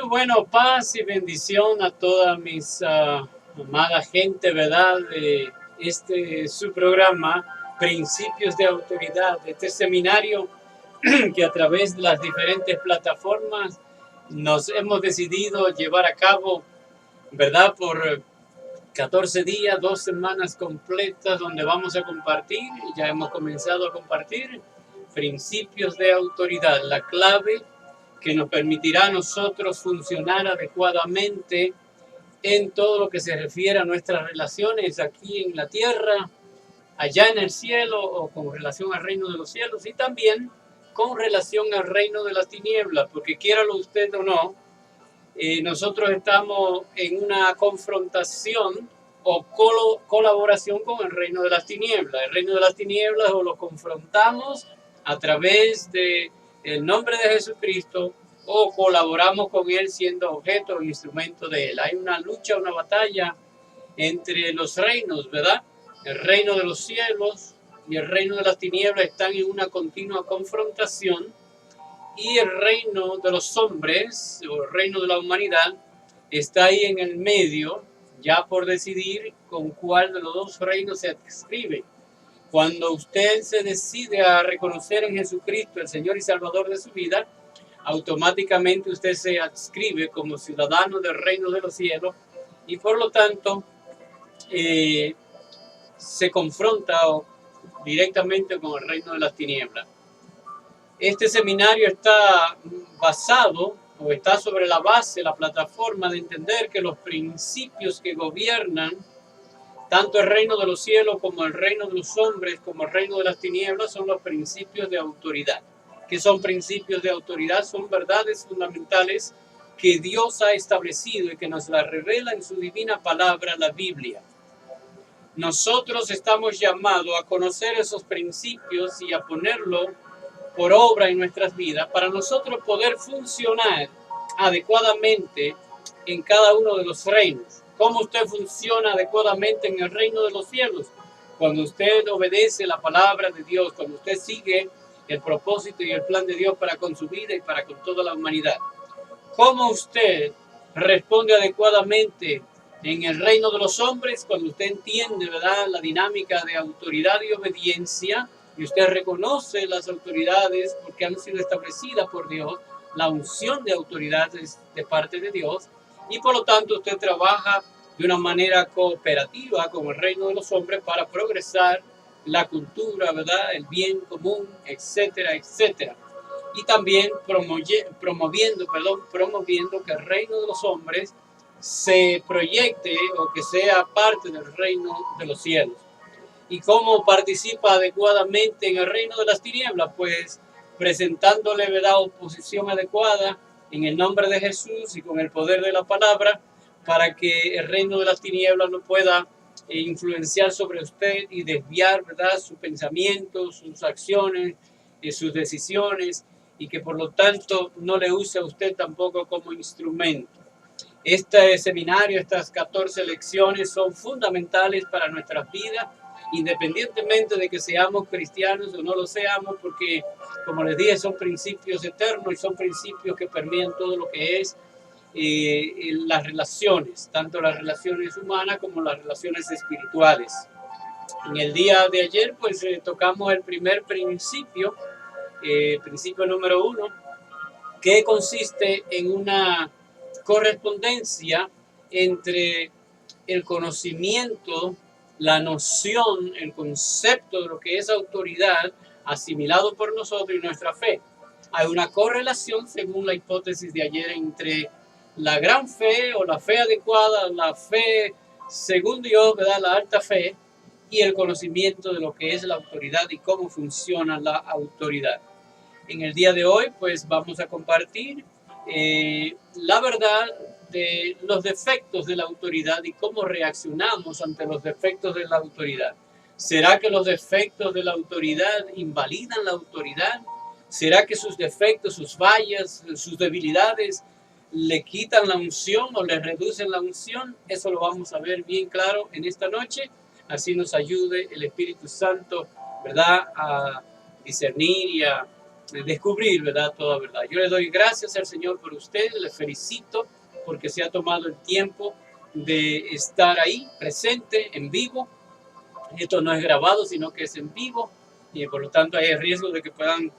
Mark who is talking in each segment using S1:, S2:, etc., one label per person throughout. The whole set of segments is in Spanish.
S1: Bueno, paz y bendición a toda mis amada gente, ¿verdad? De su programa, Principios de Autoridad, este seminario que a través de las diferentes plataformas nos hemos decidido llevar a cabo, ¿verdad? Por 14 días, 2 semanas completas, donde vamos a compartir, y ya hemos comenzado a compartir, principios de autoridad, la clave que nos permitirá a nosotros funcionar adecuadamente en todo lo que se refiere a nuestras relaciones aquí en la tierra, allá en el cielo, o con relación al reino de los cielos, y también con relación al reino de las tinieblas, porque quiéralo usted o no, nosotros estamos en una confrontación o colaboración con el reino de las tinieblas. El reino de las tinieblas o lo confrontamos a través de el nombre de Jesucristo, o colaboramos con él siendo objeto o instrumento de él. Hay una lucha, una batalla entre los reinos, ¿verdad? El reino de los cielos y el reino de las tinieblas están en una continua confrontación, y el reino de los hombres o el reino de la humanidad está ahí en el medio, ya por decidir con cuál de los dos reinos se adscribe. Cuando usted se decide a reconocer en Jesucristo el Señor y Salvador de su vida, automáticamente usted se adscribe como ciudadano del reino de los cielos, y por lo tanto se confronta directamente con el reino de las tinieblas. Este seminario está basado o está sobre la base, la plataforma de entender que los principios que gobiernan tanto el reino de los cielos como el reino de los hombres, como el reino de las tinieblas, son los principios de autoridad. ¿Qué son principios de autoridad? Son verdades fundamentales que Dios ha establecido y que nos las revela en su divina palabra, la Biblia. Nosotros estamos llamados a conocer esos principios y a ponerlo por obra en nuestras vidas para nosotros poder funcionar adecuadamente en cada uno de los reinos. ¿Cómo usted funciona adecuadamente en el reino de los cielos? Cuando usted obedece la palabra de Dios, cuando usted sigue el propósito y el plan de Dios para con su vida y para con toda la humanidad. ¿Cómo usted responde adecuadamente en el reino de los hombres? Cuando usted entiende, ¿verdad?, la dinámica de autoridad y obediencia, y usted reconoce las autoridades porque han sido establecidas por Dios, la unción de autoridades de parte de Dios, y por lo tanto usted trabaja de una manera cooperativa con el reino de los hombres para progresar la cultura, ¿verdad?, el bien común, etcétera, etcétera. Y también promoviendo que el reino de los hombres se proyecte o que sea parte del reino de los cielos. ¿Y cómo participa adecuadamente en el reino de las tinieblas? Pues presentándole, ¿verdad?, oposición adecuada en el nombre de Jesús y con el poder de la palabra, para que el reino de las tinieblas no pueda influenciar sobre usted y desviar, ¿verdad?, su pensamiento, sus acciones, sus decisiones, y que por lo tanto no le use a usted tampoco como instrumento. Este seminario, estas 14 lecciones son fundamentales para nuestras vidas, independientemente de que seamos cristianos o no lo seamos, porque, como les dije, son principios eternos y son principios que permean todo lo que es las relaciones, tanto las relaciones humanas como las relaciones espirituales. En el día de ayer, pues tocamos el primer principio número 1, que consiste en una correspondencia entre el conocimiento, la noción, el concepto de lo que es autoridad asimilado por nosotros y nuestra fe. Hay una correlación, según la hipótesis de ayer, entre la gran fe o la fe adecuada, la fe según Dios, ¿verdad? La alta fe, y el conocimiento de lo que es la autoridad y cómo funciona la autoridad. En el día de hoy, pues vamos a compartir la verdad de los defectos de la autoridad y cómo reaccionamos ante los defectos de la autoridad. ¿Será que los defectos de la autoridad invalidan la autoridad? ¿Será que sus defectos, sus fallas, sus debilidades le quitan la unción o le reducen la unción? Eso lo vamos a ver bien claro en esta noche. Así nos ayude el Espíritu Santo, ¿verdad?, a discernir y a descubrir, ¿verdad?, toda verdad. Yo le doy gracias al Señor por usted, le felicito porque se ha tomado el tiempo de estar ahí, presente, en vivo. Esto no es grabado, sino que es en vivo, y por lo tanto hay riesgo de que puedan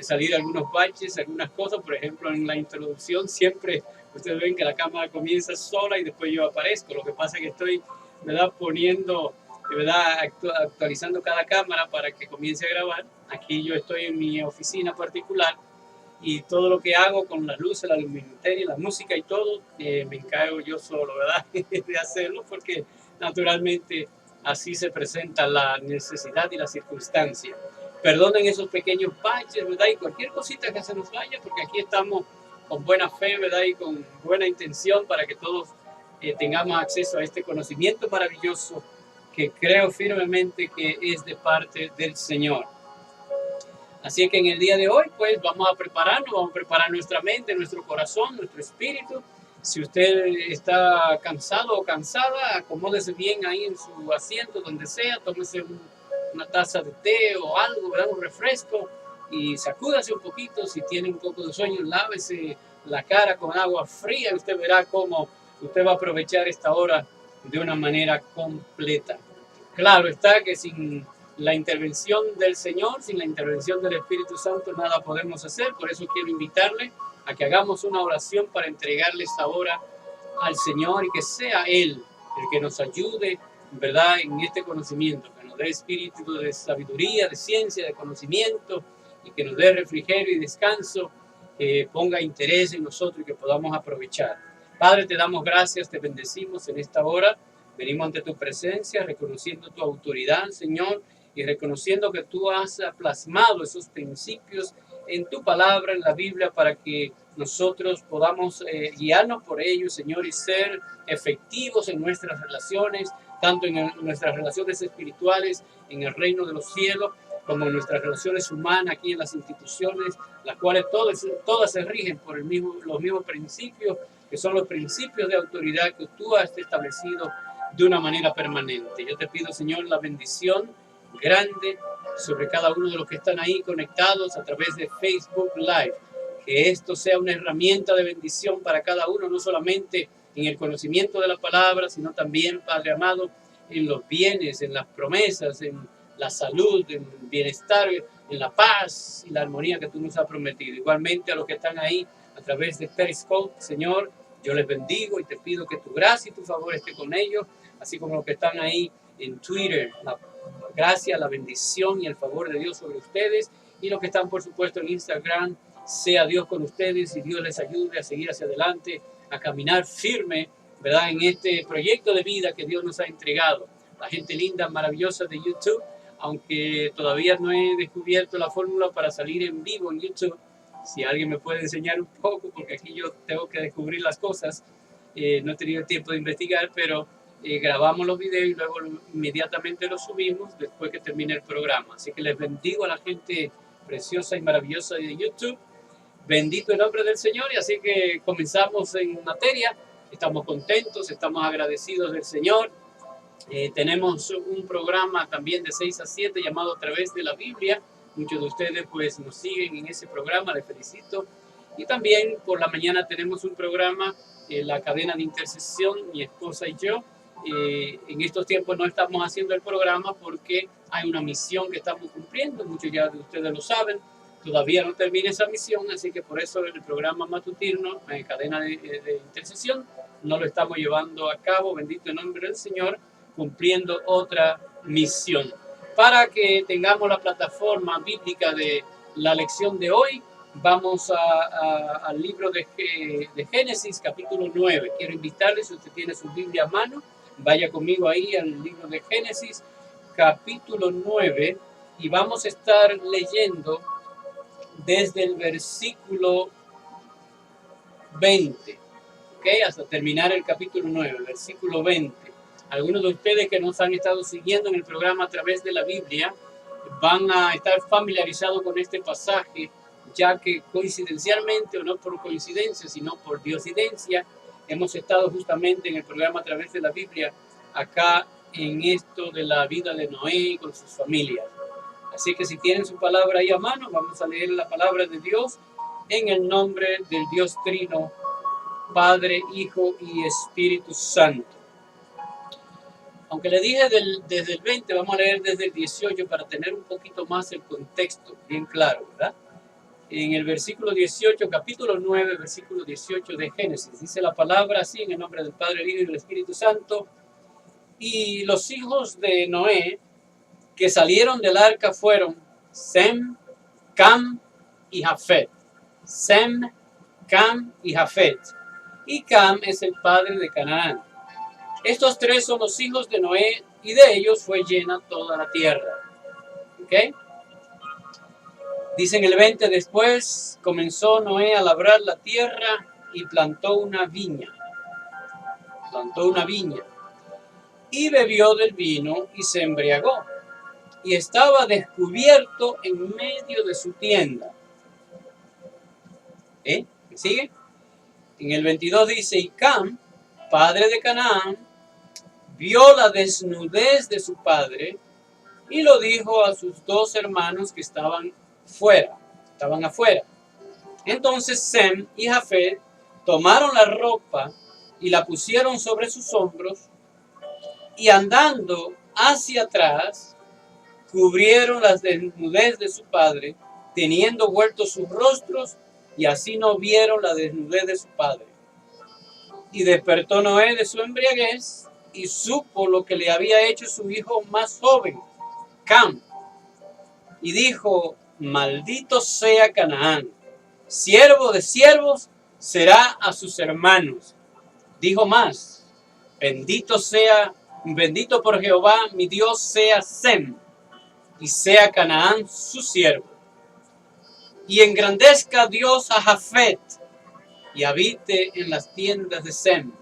S1: salir algunos baches, algunas cosas. Por ejemplo, en la introducción siempre ustedes ven que la cámara comienza sola y después yo aparezco. Lo que pasa es que estoy, ¿verdad?, poniendo, ¿verdad?, actualizando cada cámara para que comience a grabar. Aquí yo estoy en mi oficina particular y todo lo que hago con las luces, la luminaria, la música y todo, me encargo yo solo, ¿verdad?, de hacerlo, porque naturalmente así se presenta la necesidad y la circunstancia. Perdonen esos pequeños baches, ¿verdad?, y cualquier cosita que se nos vaya, porque aquí estamos con buena fe, ¿verdad?, y con buena intención para que todos tengamos acceso a este conocimiento maravilloso que creo firmemente que es de parte del Señor. Así que en el día de hoy, pues vamos a prepararnos, vamos a preparar nuestra mente, nuestro corazón, nuestro espíritu. Si usted está cansado o cansada, acomódese bien ahí en su asiento, donde sea, tómese una taza de té o algo, ¿verdad?, un refresco, y sacúdase un poquito. Si tiene un poco de sueño, lávese la cara con agua fría y usted verá cómo usted va a aprovechar esta hora de una manera completa. Claro está que sin la intervención del Señor, sin la intervención del Espíritu Santo, nada podemos hacer. Por eso quiero invitarle a que hagamos una oración para entregarle esta hora al Señor y que sea Él el que nos ayude, ¿verdad?, en este conocimiento, que nos dé espíritu de sabiduría, de ciencia, de conocimiento, y que nos dé refrigerio y descanso, que ponga interés en nosotros y que podamos aprovechar. Padre, te damos gracias, te bendecimos en esta hora. Venimos ante tu presencia, reconociendo tu autoridad, Señor, y reconociendo que tú has plasmado esos principios en tu palabra, en la Biblia, para que nosotros podamos guiarnos por ellos, Señor, y ser efectivos en nuestras relaciones, tanto en nuestras relaciones espirituales, en el reino de los cielos, como en nuestras relaciones humanas, aquí en las instituciones, las cuales todas se rigen por los mismos principios, que son los principios de autoridad que tú has establecido de una manera permanente. Yo te pido, Señor, la bendición grande sobre cada uno de los que están ahí conectados a través de Facebook Live. Que esto sea una herramienta de bendición para cada uno, no solamente en el conocimiento de la palabra, sino también, Padre amado, en los bienes, en las promesas, en la salud, en el bienestar, en la paz y la armonía que tú nos has prometido. Igualmente a los que están ahí a través de Periscope, Señor, yo les bendigo y te pido que tu gracia y tu favor esté con ellos, así como los que están ahí en Twitter. La gracia, la bendición y el favor de Dios sobre ustedes, y los que están, por supuesto, en Instagram. Sea Dios con ustedes y Dios les ayude a seguir hacia adelante, a caminar firme, ¿verdad?, en este proyecto de vida que Dios nos ha entregado. La gente linda, maravillosa de YouTube, aunque todavía no he descubierto la fórmula para salir en vivo en YouTube. Si alguien me puede enseñar un poco, porque aquí yo tengo que descubrir las cosas. No he tenido tiempo de investigar, pero grabamos los videos y luego inmediatamente los subimos después que termine el programa. Así que les bendigo a la gente preciosa y maravillosa de YouTube. Bendito el nombre del Señor, y así que comenzamos en materia. Estamos contentos, estamos agradecidos del Señor. Tenemos un programa también de 6 a 7 llamado A Través de la Biblia. Muchos de ustedes pues nos siguen en ese programa, les felicito. Y también por la mañana tenemos un programa, la cadena de intercesión, mi esposa y yo. En estos tiempos no estamos haciendo el programa porque hay una misión que estamos cumpliendo, muchos ya de ustedes lo saben. todavía no termina esa misión, así que por eso el programa matutino, cadena de intercesión, no lo estamos llevando a cabo, bendito el nombre del Señor, cumpliendo otra misión. Para que tengamos la plataforma bíblica de la lección de hoy, vamos al libro de Génesis, capítulo 9. Quiero invitarles, si usted tiene su Biblia a mano, vaya conmigo ahí al libro de Génesis, capítulo 9, y vamos a estar leyendo desde el versículo 20, ¿ok? Hasta terminar el capítulo 9, el versículo 20. Algunos de ustedes que nos han estado siguiendo en el programa a través de la Biblia van a estar familiarizados con este pasaje, ya que coincidencialmente, o no por coincidencia, sino por diosidencia, hemos estado justamente en el programa a través de la Biblia, acá en esto de la vida de Noé con sus familias. Así que si tienen su palabra ahí a mano, vamos a leer la palabra de Dios en el nombre del Dios Trino, Padre, Hijo y Espíritu Santo. Aunque le dije desde el 20, vamos a leer desde el 18 para tener un poquito más el contexto bien claro, ¿verdad? En el versículo 18, capítulo 9, versículo 18 de Génesis, dice la palabra así, en el nombre del Padre, el Hijo y del Espíritu Santo. Y los hijos de Noé que salieron del arca fueron Sem, Cam y Jafet. Sem, Cam y Jafet. Y Cam es el padre de Canaán. Estos tres son los hijos de Noé y de ellos fue llena toda la tierra. ¿Ok? Dice en el 20, después comenzó Noé a labrar la tierra y plantó una viña. Plantó una viña. Y bebió del vino y se embriagó. Y estaba descubierto en medio de su tienda. ¿Me sigue? En el 22 dice, y Cam, padre de Canaán, vio la desnudez de su padre y lo dijo a sus dos hermanos que estaban afuera. Entonces Sem y Jafet tomaron la ropa y la pusieron sobre sus hombros y andando hacia atrás, cubrieron la desnudez de su padre, teniendo vueltos sus rostros, y así no vieron la desnudez de su padre. Y despertó Noé de su embriaguez, y supo lo que le había hecho su hijo más joven, Cam. Y dijo, maldito sea Canaán, siervo de siervos será a sus hermanos. Dijo más, bendito por Jehová mi Dios sea Sem, y sea Canaán su siervo. Y engrandezca Dios a Jafet, y habite en las tiendas de Sem,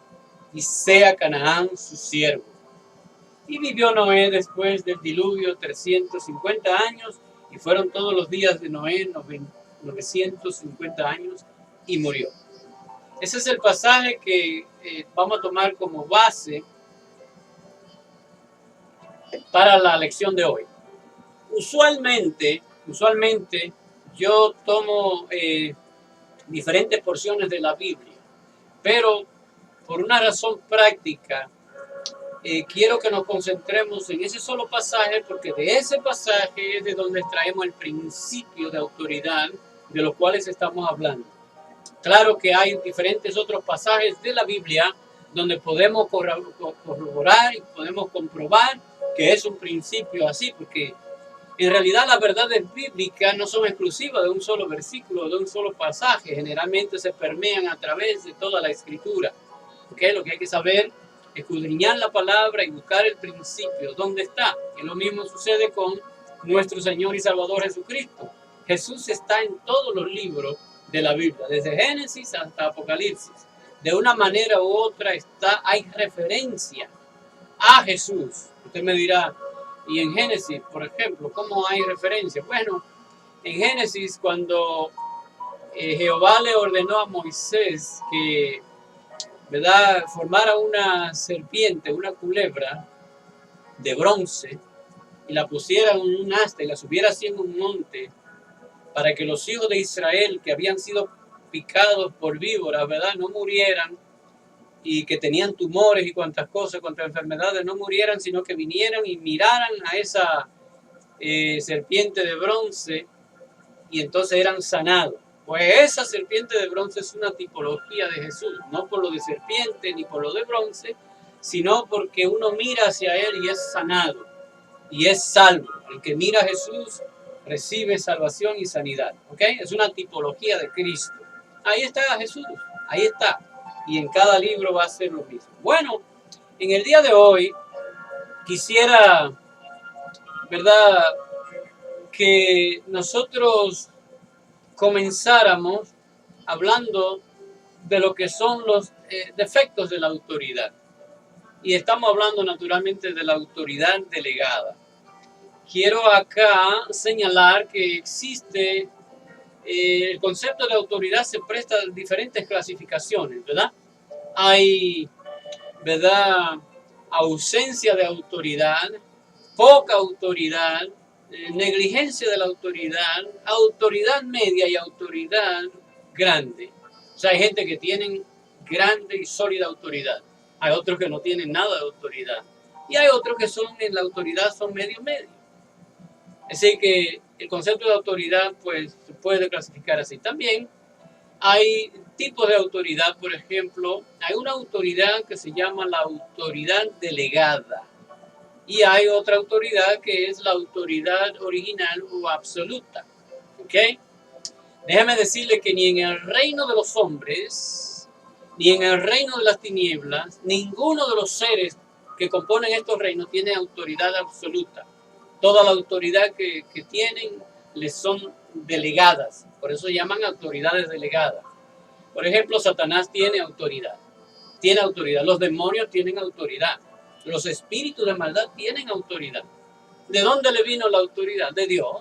S1: y sea Canaán su siervo. Y vivió Noé después del diluvio 350 años, y fueron todos los días de Noé 950 años, y murió. Ese es el pasaje que vamos a tomar como base para la lección de hoy. Usualmente yo tomo diferentes porciones de la Biblia, pero por una razón práctica quiero que nos concentremos en ese solo pasaje, porque de ese pasaje es de donde extraemos el principio de autoridad de los cuales estamos hablando. Claro que hay diferentes otros pasajes de la Biblia donde podemos corroborar y podemos comprobar que es un principio así, porque en realidad las verdades bíblicas no son exclusivas de un solo versículo, de un solo pasaje. Generalmente se permean a través de toda la escritura. ¿Okay? Lo que hay que saber, escudriñar la palabra y buscar el principio. ¿Dónde está? Y lo mismo sucede con nuestro Señor y Salvador Jesucristo. Jesús está en todos los libros de la Biblia, desde Génesis hasta Apocalipsis. De una manera u otra hay referencia a Jesús. Usted me dirá, y en Génesis, por ejemplo, ¿cómo hay referencia? Bueno, en Génesis, cuando Jehová le ordenó a Moisés que, ¿verdad?, formara una serpiente, una culebra de bronce, y la pusiera en un asta y la subiera así en un monte, para que los hijos de Israel que habían sido picados por víboras, ¿verdad?, no murieran, y que tenían tumores y cuantas cosas, contra enfermedades, no murieran, sino que vinieran y miraran a esa serpiente de bronce y entonces eran sanados. Pues esa serpiente de bronce es una tipología de Jesús, no por lo de serpiente ni por lo de bronce, sino porque uno mira hacia él y es sanado y es salvo. El que mira a Jesús recibe salvación y sanidad. ¿Ok? Es una tipología de Cristo. Ahí está Jesús, ahí está. Y en cada libro va a ser lo mismo. Bueno, en el día de hoy quisiera, ¿verdad?, que nosotros comenzáramos hablando de lo que son los defectos de la autoridad. Y estamos hablando naturalmente de la autoridad delegada. Quiero acá señalar que existe, el concepto de autoridad se presta a diferentes clasificaciones, ¿verdad? Hay, ¿verdad?, ausencia de autoridad, poca autoridad, negligencia de la autoridad, autoridad media y autoridad grande. O sea, hay gente que tienen grande y sólida autoridad. Hay otros que no tienen nada de autoridad. Y hay otros que son en la autoridad, son medio. Así que el concepto de autoridad pues se puede clasificar así. También hay tipos de autoridad. Por ejemplo, hay una autoridad que se llama la autoridad delegada. Y hay otra autoridad que es la autoridad original o absoluta. ¿Ok? Déjame decirle que ni en el reino de los hombres, ni en el reino de las tinieblas, ninguno de los seres que componen estos reinos tiene autoridad absoluta. Toda la autoridad que tienen les son delegadas. Por eso llaman autoridades delegadas. Por ejemplo, Satanás tiene autoridad. Tiene autoridad. Los demonios tienen autoridad. Los espíritus de maldad tienen autoridad. ¿De dónde le vino la autoridad? De Dios,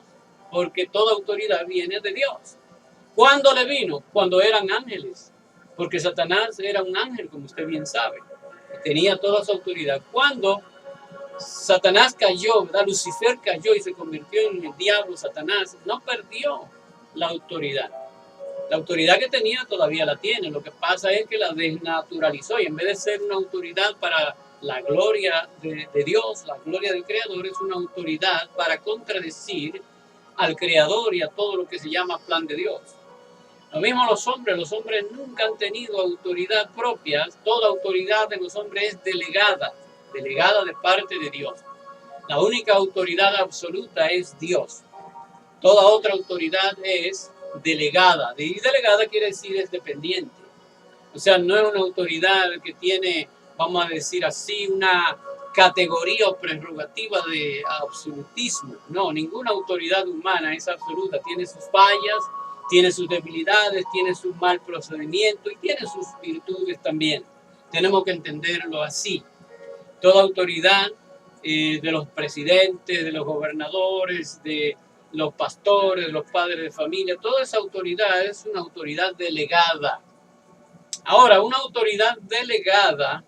S1: porque toda autoridad viene de Dios. ¿Cuándo le vino? Cuando eran ángeles, porque Satanás era un ángel, como usted bien sabe, y tenía toda su autoridad. Cuando Satanás cayó, ¿verdad?, Lucifer cayó y se convirtió en el diablo, Satanás no perdió la autoridad. La autoridad que tenía todavía la tiene. Lo que pasa es que la desnaturalizó y en vez de ser una autoridad para la gloria de Dios, la gloria del Creador, es una autoridad para contradecir al Creador y a todo lo que se llama plan de Dios. Lo mismo los hombres nunca han tenido autoridad propia. Toda autoridad de los hombres es delegada de parte de Dios. La única autoridad absoluta es Dios. Toda otra autoridad es delegada. Y delegada quiere decir es dependiente. O sea, no es una autoridad que tiene, vamos a decir así, una categoría o prerrogativa de absolutismo. No, ninguna autoridad humana es absoluta. Tiene sus fallas, tiene sus debilidades, tiene su mal procedimiento y tiene sus virtudes también. Tenemos que entenderlo así. Toda autoridad de los presidentes, de los gobernadores, de los pastores, los padres de familia, toda esa autoridad es una autoridad delegada. Ahora, una autoridad delegada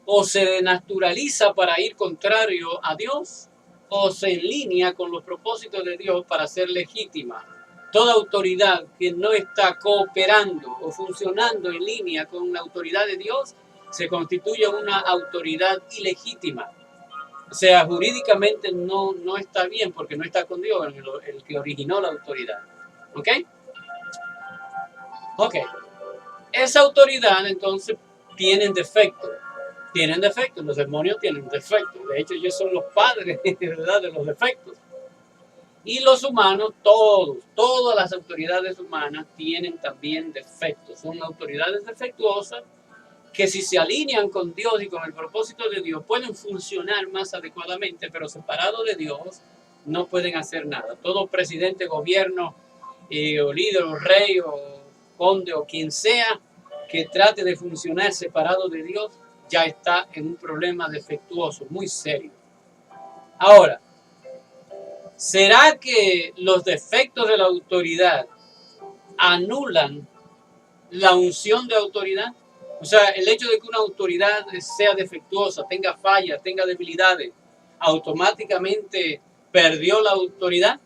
S1: o se denaturaliza para ir contrario a Dios o se enlínea con los propósitos de Dios para ser legítima. Toda autoridad que no está cooperando o funcionando en línea con la autoridad de Dios se constituye una autoridad ilegítima. O sea, jurídicamente no está bien porque no está con Dios, el que originó la autoridad. ¿Ok? Ok. Esa autoridad entonces tienen defectos. Tienen defectos. Los demonios tienen defectos. De hecho, ellos son los padres, ¿verdad?, de los defectos. Y los humanos, todas las autoridades humanas tienen también defectos. Son autoridades defectuosas que si se alinean con Dios y con el propósito de Dios pueden funcionar más adecuadamente, pero separados de Dios no pueden hacer nada. Todo presidente, gobierno, o líder, o rey, o conde, o quien sea que trate de funcionar separado de Dios, ya está en un problema defectuoso, muy serio. Ahora, ¿será que los defectos de la autoridad anulan la unción de autoridad? O sea, el hecho de que una autoridad sea defectuosa, tenga fallas, tenga debilidades, automáticamente perdió la autoridad.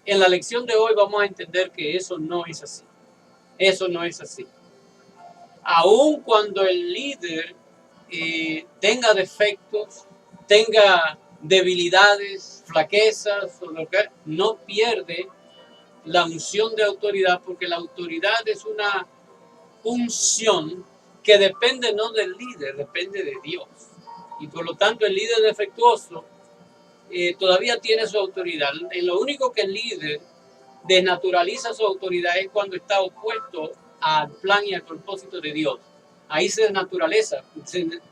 S1: En la lección de hoy vamos a entender que eso no es así. Eso no es así. Aun cuando el líder tenga defectos, tenga debilidades, flaquezas, o lo que, no pierde la unción de autoridad, porque la autoridad es una unción que depende no del líder, depende de Dios. Y por lo tanto el líder defectuoso todavía tiene su autoridad. En lo único que el líder desnaturaliza su autoridad es cuando está opuesto al plan y al propósito de Dios. Ahí se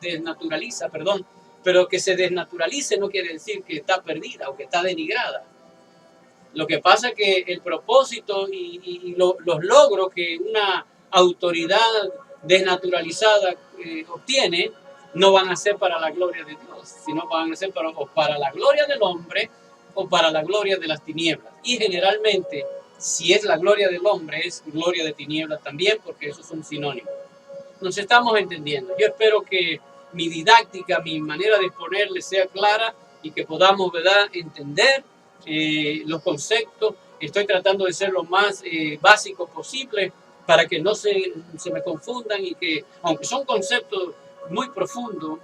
S1: desnaturaliza, perdón, pero que se desnaturalice no quiere decir que está perdida o que está denigrada. Lo que pasa es que el propósito y los logros que una autoridad desnaturalizada obtiene no van a ser para la gloria de Dios, sino van a ser para la gloria del hombre o para la gloria de las tinieblas. Y generalmente, si es la gloria del hombre, es gloria de tinieblas también, porque esos son sinónimos. Nos estamos entendiendo. Yo espero que mi didáctica, mi manera de exponerle sea clara y que podamos, ¿verdad?, entender los conceptos. Estoy tratando de ser lo más básico posible para que no se me confundan y que, aunque son conceptos muy profundos,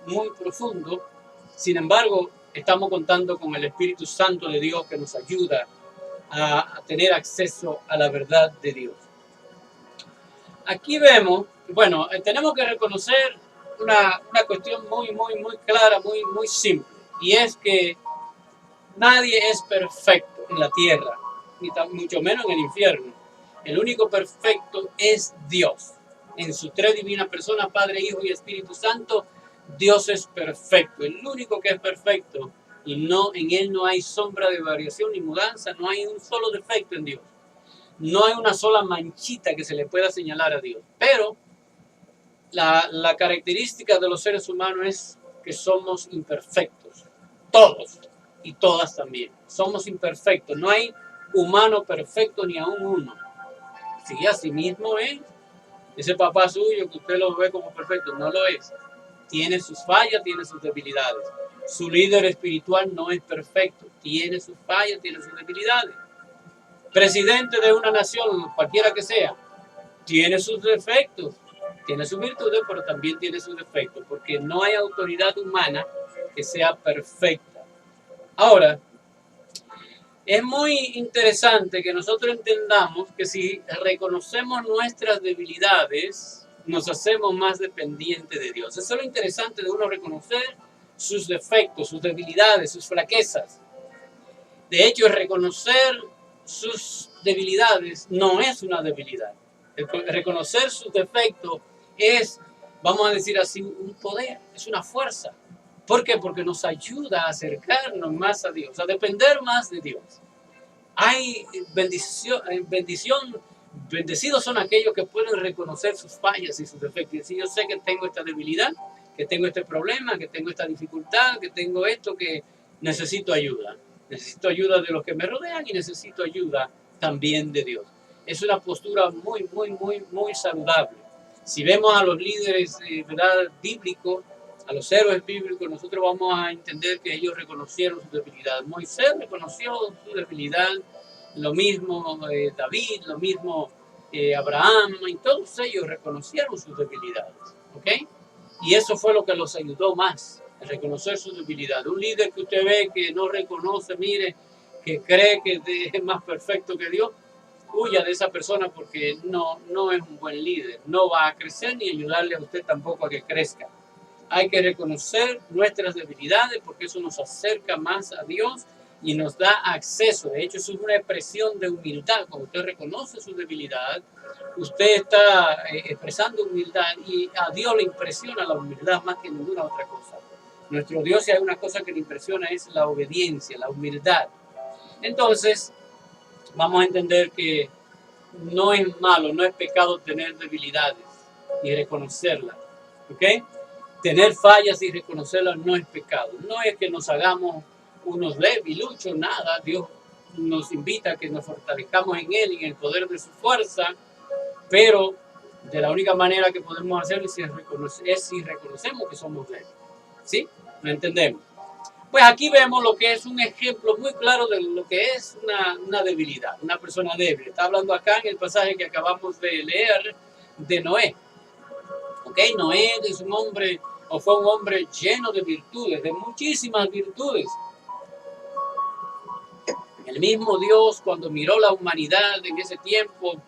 S1: sin embargo, estamos contando con el Espíritu Santo de Dios que nos ayuda a tener acceso a la verdad de Dios. Aquí vemos, bueno, tenemos que reconocer una cuestión muy clara, muy simple, y es que nadie es perfecto en la tierra, ni mucho menos en el infierno. El único perfecto es Dios. En sus tres divinas personas, Padre, Hijo y Espíritu Santo, Dios es perfecto. El único que es perfecto, y no en Él no hay sombra de variación ni mudanza, no hay un solo defecto en Dios. No hay una sola manchita que se le pueda señalar a Dios. Pero la característica de los seres humanos es que somos imperfectos. Todos y todas también. Somos imperfectos. No hay humano perfecto ni aún uno. Si así mismo es, ese papá suyo que usted lo ve como perfecto, no lo es. Tiene sus fallas, tiene sus debilidades. Su líder espiritual no es perfecto. Tiene sus fallas, tiene sus debilidades. Presidente de una nación, cualquiera que sea, tiene sus defectos, tiene sus virtudes, pero también tiene sus defectos, porque no hay autoridad humana que sea perfecta. Ahora, es muy interesante que nosotros entendamos que si reconocemos nuestras debilidades, nos hacemos más dependientes de Dios. Eso es lo interesante de uno reconocer sus defectos, sus debilidades, sus flaquezas. De hecho, reconocer sus debilidades no es una debilidad. Reconocer sus defectos es, vamos a decir así, un poder, es una fuerza. ¿Por qué? Porque nos ayuda a acercarnos más a Dios, a depender más de Dios. Hay bendecidos son aquellos que pueden reconocer sus fallas y sus defectos. Y decir, yo sé que tengo esta debilidad, que tengo este problema, que tengo esta dificultad, que tengo esto, que necesito ayuda. Necesito ayuda de los que me rodean y necesito ayuda también de Dios. Es una postura muy saludable. Si vemos a los líderes ¿verdad?, bíblicos, a los héroes bíblicos, nosotros vamos a entender que ellos reconocieron su debilidad. Moisés reconoció su debilidad, lo mismo David, lo mismo Abraham, y todos ellos reconocieron sus debilidades. ¿Ok? Y eso fue lo que los ayudó más, a reconocer su debilidad. Un líder que usted ve que no reconoce, mire, que cree que es más perfecto que Dios, huya de esa persona porque no es un buen líder. No va a crecer ni ayudarle a usted tampoco a que crezca. Hay que reconocer nuestras debilidades porque eso nos acerca más a Dios y nos da acceso. De hecho, eso es una expresión de humildad. Cuando usted reconoce su debilidad, usted está expresando humildad y a Dios le impresiona la humildad más que ninguna otra cosa. Nuestro Dios, si hay una cosa que le impresiona, es la obediencia, la humildad. Entonces, vamos a entender que no es malo, no es pecado tener debilidades y reconocerlas. ¿Ok? Tener fallas y reconocerlas no es pecado. No es que nos hagamos unos debiluchos, nada. Dios nos invita a que nos fortalezcamos en Él y en el poder de su fuerza, pero de la única manera que podemos hacerlo es si reconocemos que somos débiles. ¿Sí? ¿Lo entendemos? Pues aquí vemos lo que es un ejemplo muy claro de lo que es una debilidad, una persona débil. Está hablando acá en el pasaje que acabamos de leer de Noé. ¿Ok? Noé es un hombre, o fue un hombre lleno de virtudes, de muchísimas virtudes. El mismo Dios, cuando miró la humanidad en ese tiempo,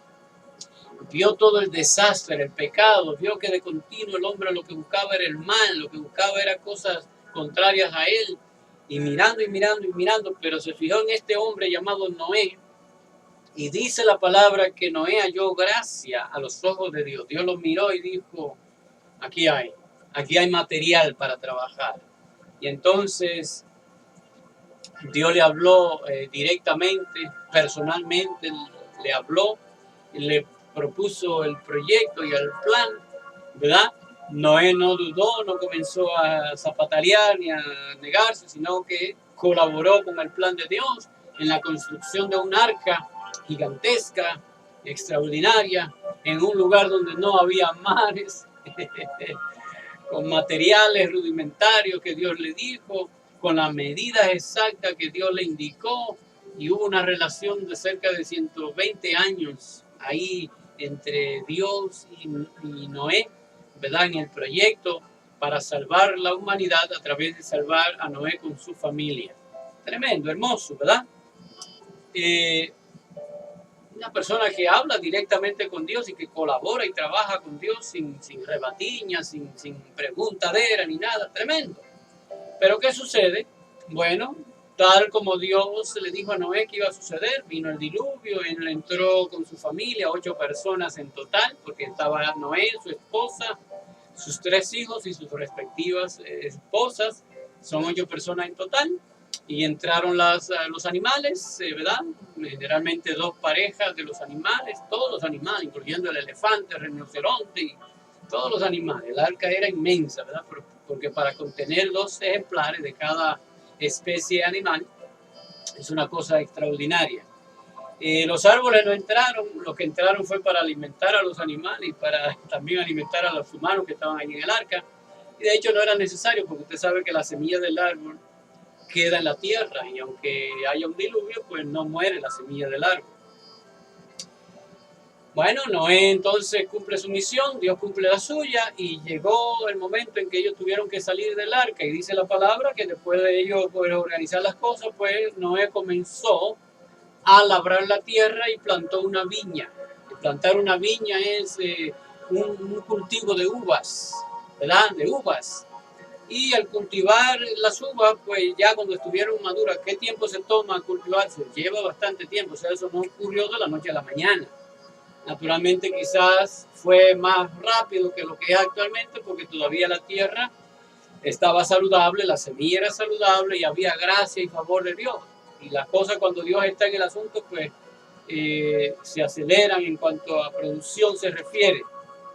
S1: vio todo el desastre, el pecado, vio que de continuo el hombre lo que buscaba era el mal, lo que buscaba era cosas contrarias a él, y mirando y mirando y mirando, pero se fijó en este hombre llamado Noé, y dice la palabra que Noé halló gracia a los ojos de Dios. Dios lo miró y dijo, aquí hay material para trabajar. Y entonces Dios le habló directamente, personalmente, le habló, le propuso el proyecto y el plan, ¿verdad? Noé no dudó, no comenzó a zapatalear ni a negarse, sino que colaboró con el plan de Dios en la construcción de un arca gigantesca, extraordinaria, en un lugar donde no había mares, con materiales rudimentarios que Dios le dijo, con las medidas exactas que Dios le indicó, y hubo una relación de cerca de 120 años ahí entre Dios y Noé, ¿verdad? En el proyecto para salvar la humanidad a través de salvar a Noé con su familia. Tremendo, hermoso, ¿verdad? Una persona que habla directamente con Dios y que colabora y trabaja con Dios sin rebatiñas, sin preguntadera ni nada. Tremendo. Pero ¿qué sucede? Bueno, tal como Dios le dijo a Noé que iba a suceder, vino el diluvio, él entró con su familia, 8 personas en total, porque estaba Noé, su esposa, sus 3 hijos y sus respectivas esposas, son 8 personas en total, y entraron los animales, ¿verdad? Generalmente 2 parejas de los animales, todos los animales, incluyendo el elefante, el rinoceronte y todos los animales. El arca era inmensa, ¿verdad? Porque para contener 2 ejemplares de cada especie animal es una cosa extraordinaria. Los árboles no entraron, lo que entraron fue para alimentar a los animales y para también alimentar a los humanos que estaban ahí en el arca. Y de hecho no era necesario, porque usted sabe que la semilla del árbol queda en la tierra, y aunque haya un diluvio, pues no muere la semilla del árbol. Bueno, Noé entonces cumple su misión, Dios cumple la suya, y llegó el momento en que ellos tuvieron que salir del arca, y dice la palabra que después de ellos poder organizar las cosas, pues Noé comenzó a labrar la tierra y plantó una viña. Y plantar una viña es un cultivo de uvas, ¿verdad? De uvas. Y al cultivar las uvas, pues ya cuando estuvieron maduras, ¿qué tiempo se toma cultivarse? Lleva bastante tiempo, o sea, eso no ocurrió de la noche a la mañana. Naturalmente quizás fue más rápido que lo que es actualmente, porque todavía la tierra estaba saludable, la semilla era saludable y había gracia y favor de Dios. Y las cosas cuando Dios está en el asunto, pues se aceleran en cuanto a producción se refiere.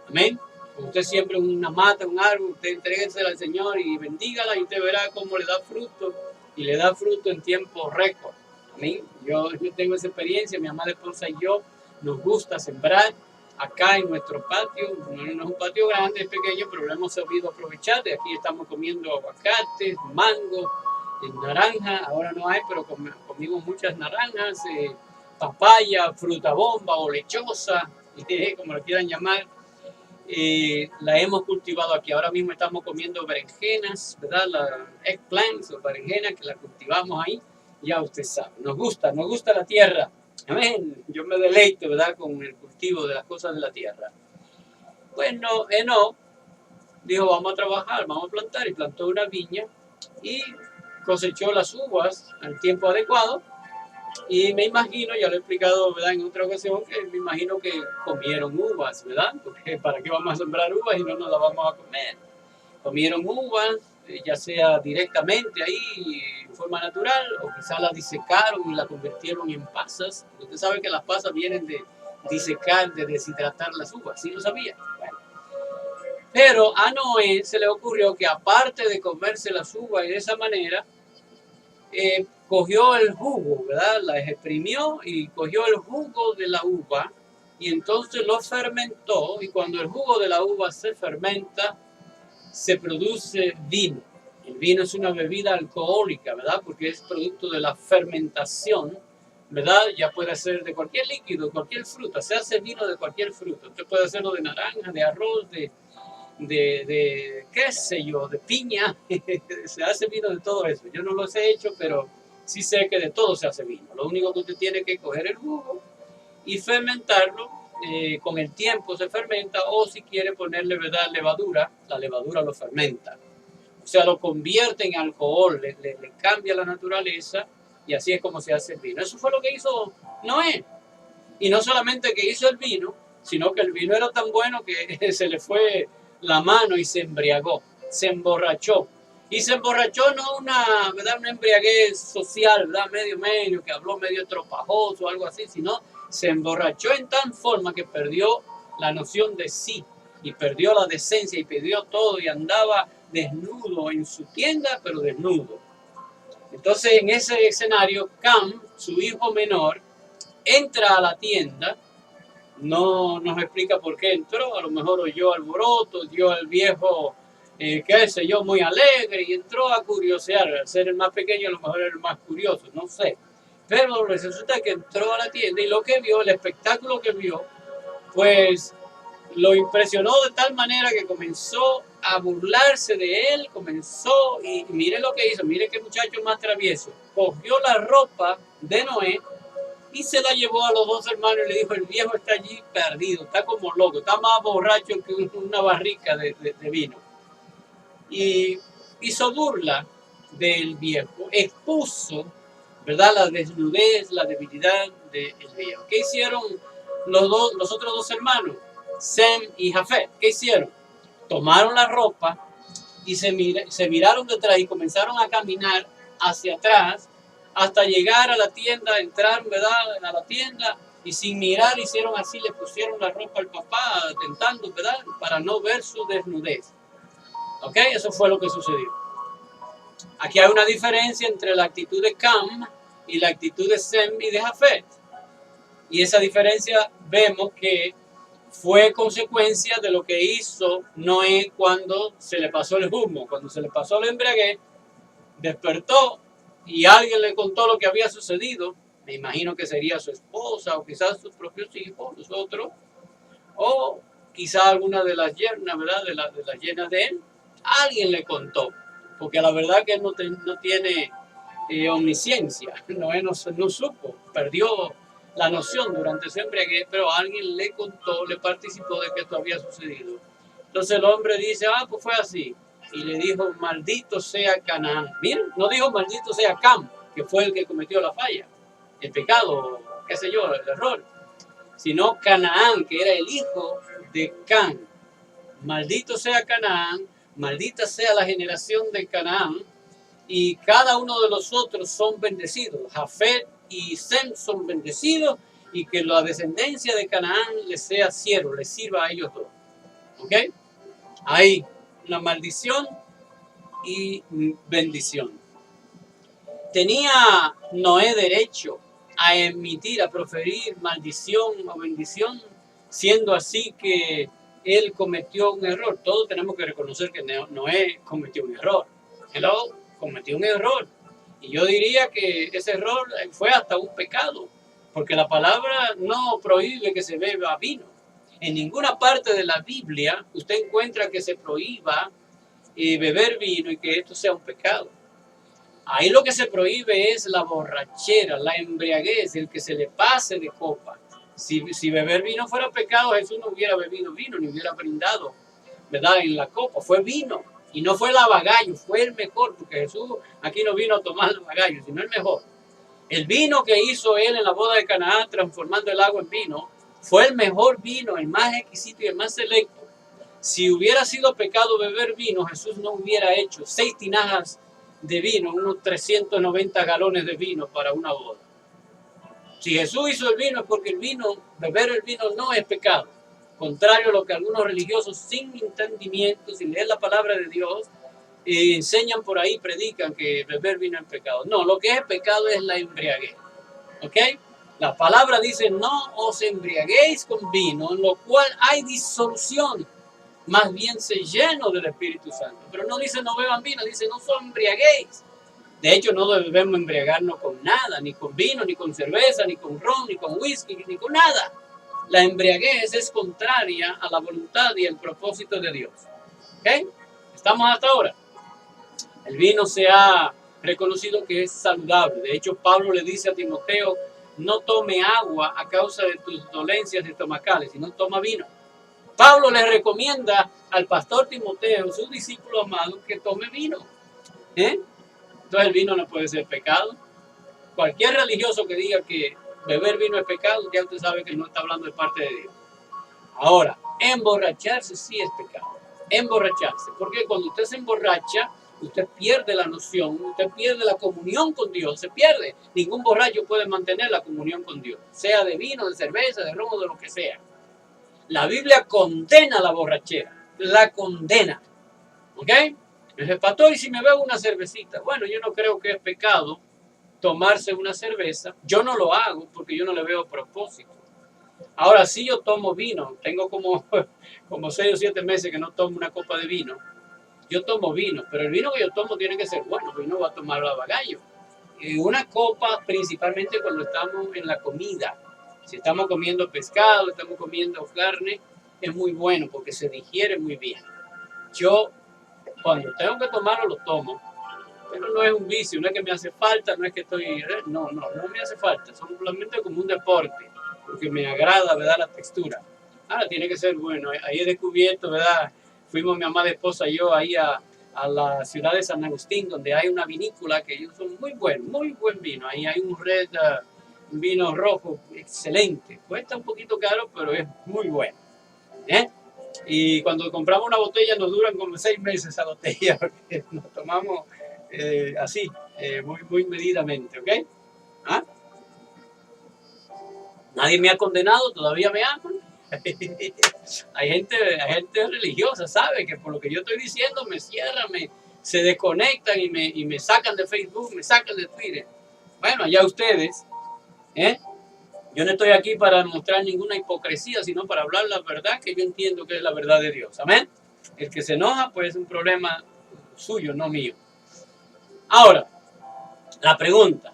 S1: Amén. Usted siempre una mata, un árbol, usted entréguesela al Señor y bendígala, y usted verá cómo le da fruto, y le da fruto en tiempo récord. Amén. Yo tengo esa experiencia, mi amada esposa y yo nos gusta sembrar acá en nuestro patio. No es un patio grande, es pequeño, pero lo hemos sabido aprovechar. De aquí estamos comiendo aguacates, mango, naranja, ahora no hay, pero comimos muchas naranjas, papaya, fruta bomba o lechosa, como lo quieran llamar. La hemos cultivado aquí. Ahora mismo estamos comiendo berenjenas, ¿verdad? La eggplants o berenjenas que la cultivamos ahí. Ya usted sabe, nos gusta la tierra. Amén. Yo me deleito, ¿verdad? Con el cultivo de las cosas de la tierra. Bueno, Enoc dijo, vamos a trabajar, vamos a plantar, y plantó una viña y cosechó las uvas al tiempo adecuado. Y me imagino, ya lo he explicado, ¿verdad?, en otra ocasión, que me imagino que comieron uvas, ¿verdad? Porque ¿para qué vamos a sembrar uvas y no nos las vamos a comer? Comieron uvas, ya sea directamente ahí en forma natural, o quizás las disecaron y la convirtieron en pasas. Usted sabe que las pasas vienen de disecar, de deshidratar las uvas, ¿sí lo sabía? Bueno. Pero a Noé se le ocurrió que, aparte de comerse las uvas y de esa manera, cogió el jugo, ¿verdad? Las exprimió y cogió el jugo de la uva, y entonces lo fermentó, y cuando el jugo de la uva se fermenta, se produce vino. El vino es una bebida alcohólica, ¿verdad? Porque es producto de la fermentación, ¿verdad? Ya puede ser de cualquier líquido, cualquier fruta. Se hace vino de cualquier fruta. Usted puede hacerlo de naranja, de arroz, de qué sé yo, de piña. Se hace vino de todo eso. Yo no los he hecho, pero sí sé que de todo se hace vino. Lo único que usted tiene que coger el jugo y fermentarlo. Con el tiempo se fermenta, o si quiere ponerle, ¿verdad?, levadura, la levadura lo fermenta. O sea, lo convierte en alcohol, le cambia la naturaleza, y así es como se hace el vino. Eso fue lo que hizo Noé. Y no solamente que hizo el vino, sino que el vino era tan bueno que se le fue la mano y se embriagó, se emborrachó. Y se emborrachó no ¿verdad?, una embriaguez social, ¿verdad?, medio, que habló medio tropajoso o algo así, sino se emborrachó en tal forma que perdió la noción de sí, y perdió la decencia, y perdió todo, y andaba desnudo en su tienda, pero desnudo. Entonces, en ese escenario, Cam, su hijo menor, entra a la tienda. No nos explica por qué entró, a lo mejor oyó alboroto, dio al viejo, qué sé yo, muy alegre, y entró a curiosear. Al ser el más pequeño, a lo mejor era el más curioso, no sé. Pero resulta que entró a la tienda, y lo que vio, el espectáculo que vio, pues lo impresionó de tal manera que comenzó a burlarse de él, y mire lo que hizo, mire qué muchacho más travieso. Cogió la ropa de Noé y se la llevó a los dos hermanos y le dijo: el viejo está allí perdido, está como loco, está más borracho que una barrica de vino. Y hizo burla del viejo, expuso, ¿verdad?, la desnudez, la debilidad del viejo. ¿Qué hicieron los otros dos hermanos, Sem y Jafet? ¿Qué hicieron? Tomaron la ropa y se miraron detrás y comenzaron a caminar hacia atrás hasta llegar a la tienda. Entraron, ¿verdad?, a la tienda, y sin mirar hicieron así, le pusieron la ropa al papá, tentando, ¿verdad?, para no ver su desnudez. ¿Ok? Eso fue lo que sucedió. Aquí hay una diferencia entre la actitud de Cam y la actitud de Sem y de Jafet. Y esa diferencia vemos que fue consecuencia de lo que hizo Noé cuando se le pasó el humo, cuando se le pasó la embriaguez. Despertó y alguien le contó lo que había sucedido. Me imagino que sería su esposa, o quizás sus propios hijos, nosotros, o quizás alguna de las yernas, ¿verdad?, de las yernas de él. Alguien le contó, porque la verdad que él no tiene omnisciencia. Noé no supo, perdió la noción durante su embriaguez, pero alguien le contó, le participó de que esto había sucedido. Entonces el hombre dice: pues fue así. Y le dijo: maldito sea Canaán. Miren, no dijo maldito sea Cam, que fue el que cometió la falla, el pecado, qué sé yo, el error, sino Canaán, que era el hijo de Cam. Maldito sea Canaán, maldita sea la generación de Canaán, y cada uno de los otros son bendecidos. Jafet y Sem son bendecidos, y que la descendencia de Canaán les sea siervo, les sirva a ellos dos. ¿Ok? Hay una maldición y bendición. ¿Tenía Noé derecho a emitir, a proferir maldición o bendición, siendo así que él cometió un error? Todos tenemos que reconocer que Noé cometió un error. Cometió un error. Y yo diría que ese error fue hasta un pecado, porque la palabra no prohíbe que se beba vino. En ninguna parte de la Biblia usted encuentra que se prohíba beber vino y que esto sea un pecado. Ahí lo que se prohíbe es la borrachera, la embriaguez, el que se le pase de copa. Si beber vino fuera pecado, Jesús no hubiera bebido vino, ni hubiera brindado, ¿verdad?, en la copa. Fue vino, y no fue lavagallo, fue el mejor, porque Jesús aquí no vino a tomar lavagallo, sino el mejor. El vino que hizo él en la boda de Canaán, transformando el agua en vino, fue el mejor vino, el más exquisito y el más selecto. Si hubiera sido pecado beber vino, Jesús no hubiera hecho 6 tinajas de vino, unos 390 galones de vino para una boda. Si Jesús hizo el vino es porque beber el vino no es pecado. Contrario a lo que algunos religiosos sin entendimiento, sin leer la palabra de Dios, enseñan por ahí, predican que beber vino es pecado. No, lo que es pecado es la embriaguez. ¿Ok? La palabra dice: no os embriaguéis con vino, en lo cual hay disolución. Más bien se lleno del Espíritu Santo. Pero no dice no beban vino, dice no os embriaguéis. De hecho, no debemos embriagarnos con nada, ni con vino, ni con cerveza, ni con ron, ni con whisky, ni con nada. La embriaguez es contraria a la voluntad y el propósito de Dios. ¿Ok? ¿Estamos hasta ahora? El vino se ha reconocido que es saludable. De hecho, Pablo le dice a Timoteo, no tome agua a causa de tus dolencias estomacales, sino toma vino. Pablo le recomienda al pastor Timoteo, su discípulo amado, que tome vino. Entonces el vino no puede ser pecado. Cualquier religioso que diga que beber vino es pecado, ya usted sabe que no está hablando de parte de Dios. Ahora, emborracharse sí es pecado. Emborracharse, porque cuando usted se emborracha, usted pierde la noción, usted pierde la comunión con Dios, se pierde. Ningún borracho puede mantener la comunión con Dios, sea de vino, de cerveza, de romo, de lo que sea. La Biblia condena la borrachera, la condena. ¿Ok? El pastor, y si me bebo una cervecita, bueno, yo no creo que es pecado tomarse una cerveza. Yo no lo hago porque yo no le veo propósito. Ahora sí yo tomo vino, tengo como 6 o 7 meses que no tomo una copa de vino. Yo tomo vino, pero el vino que yo tomo tiene que ser bueno, porque no va a tomar a bagallo. Y una copa principalmente cuando estamos en la comida. Si estamos comiendo pescado, estamos comiendo carne, es muy bueno porque se digiere muy bien. Yo cuando tengo que tomarlo, lo tomo. Pero no es un vicio, no es que me hace falta, no es que estoy... No me hace falta, solamente como un deporte, porque me agrada, ¿verdad?, la textura. Ahora tiene que ser bueno, ahí he descubierto, ¿verdad? Fuimos mi amada esposa y yo ahí a la ciudad de San Agustín, donde hay una vinícola que ellos son muy buenos, muy buen vino. Ahí hay un vino rojo excelente. Cuesta un poquito caro, pero es muy bueno. Y cuando compramos una botella nos duran como 6 meses esa botella, porque nos tomamos así, muy medidamente, ¿ok? ¿Ah? Nadie me ha condenado, todavía me aman. hay gente religiosa, ¿sabe? Que por lo que yo estoy diciendo me cierran, se desconectan y me sacan de Facebook, me sacan de Twitter. Bueno, allá ustedes, Yo no estoy aquí para mostrar ninguna hipocresía, sino para hablar la verdad que yo entiendo que es la verdad de Dios. Amén. El que se enoja, pues es un problema suyo, no mío. Ahora, la pregunta.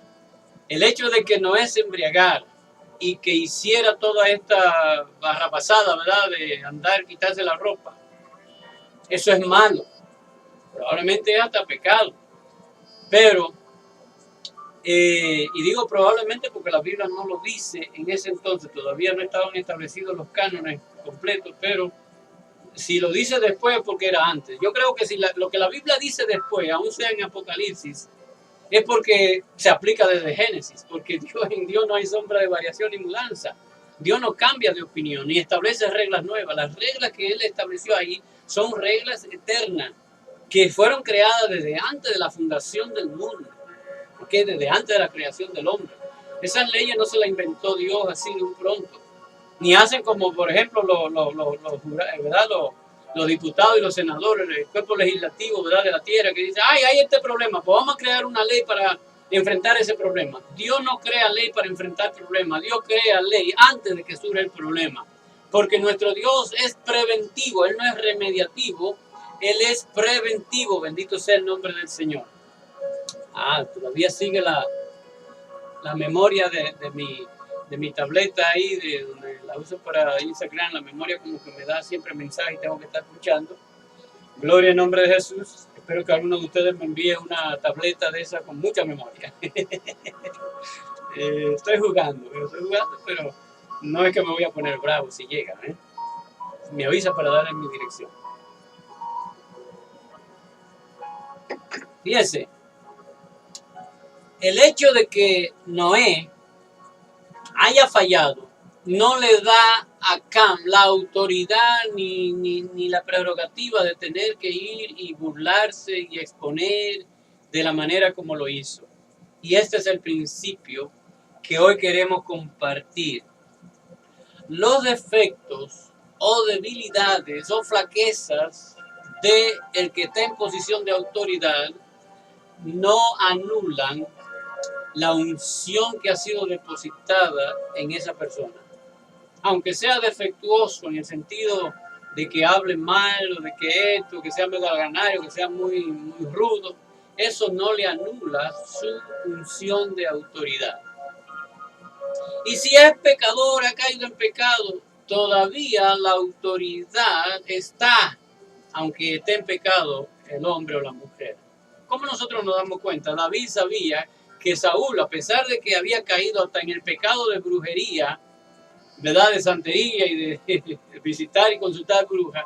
S1: El hecho de que Noé se embriagara y que hiciera toda esta barrabasada, ¿verdad? De andar, quitarse la ropa. Eso es malo. Probablemente es hasta pecado. Pero, y digo probablemente porque la Biblia no lo dice en ese entonces. Todavía no estaban establecidos los cánones completos, pero si lo dice después porque era antes. Yo creo que si lo que la Biblia dice después, aún sea en Apocalipsis, es porque se aplica desde Génesis, porque en Dios no hay sombra de variación ni mudanza. Dios no cambia de opinión ni establece reglas nuevas. Las reglas que Él estableció ahí son reglas eternas, que fueron creadas desde antes de la fundación del mundo, ¿okay? Desde antes de la creación del hombre. Esas leyes no se las inventó Dios así de un pronto. Ni hacen como, por ejemplo, los diputados y los senadores, el cuerpo legislativo, ¿verdad?, de la tierra, que dice, hay este problema, pues vamos a crear una ley para enfrentar ese problema. Dios no crea ley para enfrentar problemas, Dios crea ley antes de que surja el problema. Porque nuestro Dios es preventivo, Él no es remediativo, Él es preventivo, bendito sea el nombre del Señor. Todavía sigue la memoria de mi tableta ahí, de donde la uso para Instagram, la memoria como que me da siempre mensajes y tengo que estar escuchando. Gloria en nombre de Jesús. Espero que alguno de ustedes me envíe una tableta de esa con mucha memoria. Estoy jugando, pero no es que me voy a poner bravo si llega. Me avisa para darle mi dirección. Fíjese, el hecho de que Noé haya fallado no le da a Cam la autoridad ni la prerrogativa de tener que ir y burlarse y exponer de la manera como lo hizo. Y este es el principio que hoy queremos compartir. Los defectos o debilidades o flaquezas de el que está en posición de autoridad no anulan la unción que ha sido depositada en esa persona. Aunque sea defectuoso en el sentido de que hable mal o de que esto, que sea megaganario, que sea muy rudo, eso no le anula su unción de autoridad. Y si es pecador, ha caído en pecado, todavía la autoridad está, aunque esté en pecado el hombre o la mujer. ¿Cómo nosotros nos damos cuenta? David sabía que Saúl, a pesar de que había caído hasta en el pecado de brujería, ¿verdad? De santería y de visitar y consultar brujas,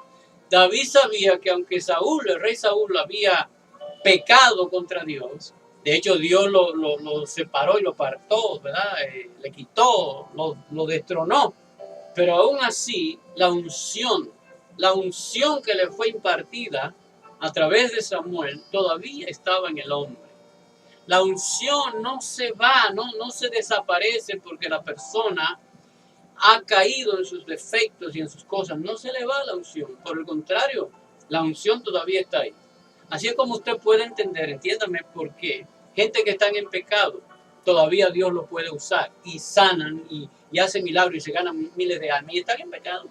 S1: David sabía que aunque Saúl, el rey Saúl, había pecado contra Dios, de hecho Dios lo separó y lo apartó, ¿verdad? Le quitó, lo destronó, pero aún así la unción que le fue impartida a través de Samuel todavía estaba en el hombre. La unción no se va, no se desaparece porque la persona ha caído en sus defectos y en sus cosas. No se le va la unción. Por el contrario, la unción todavía está ahí. Así es como usted puede entender, entiéndame por qué. Gente que están en pecado, todavía Dios lo puede usar y sanan y hacen milagros y se ganan miles de almas y están en pecado.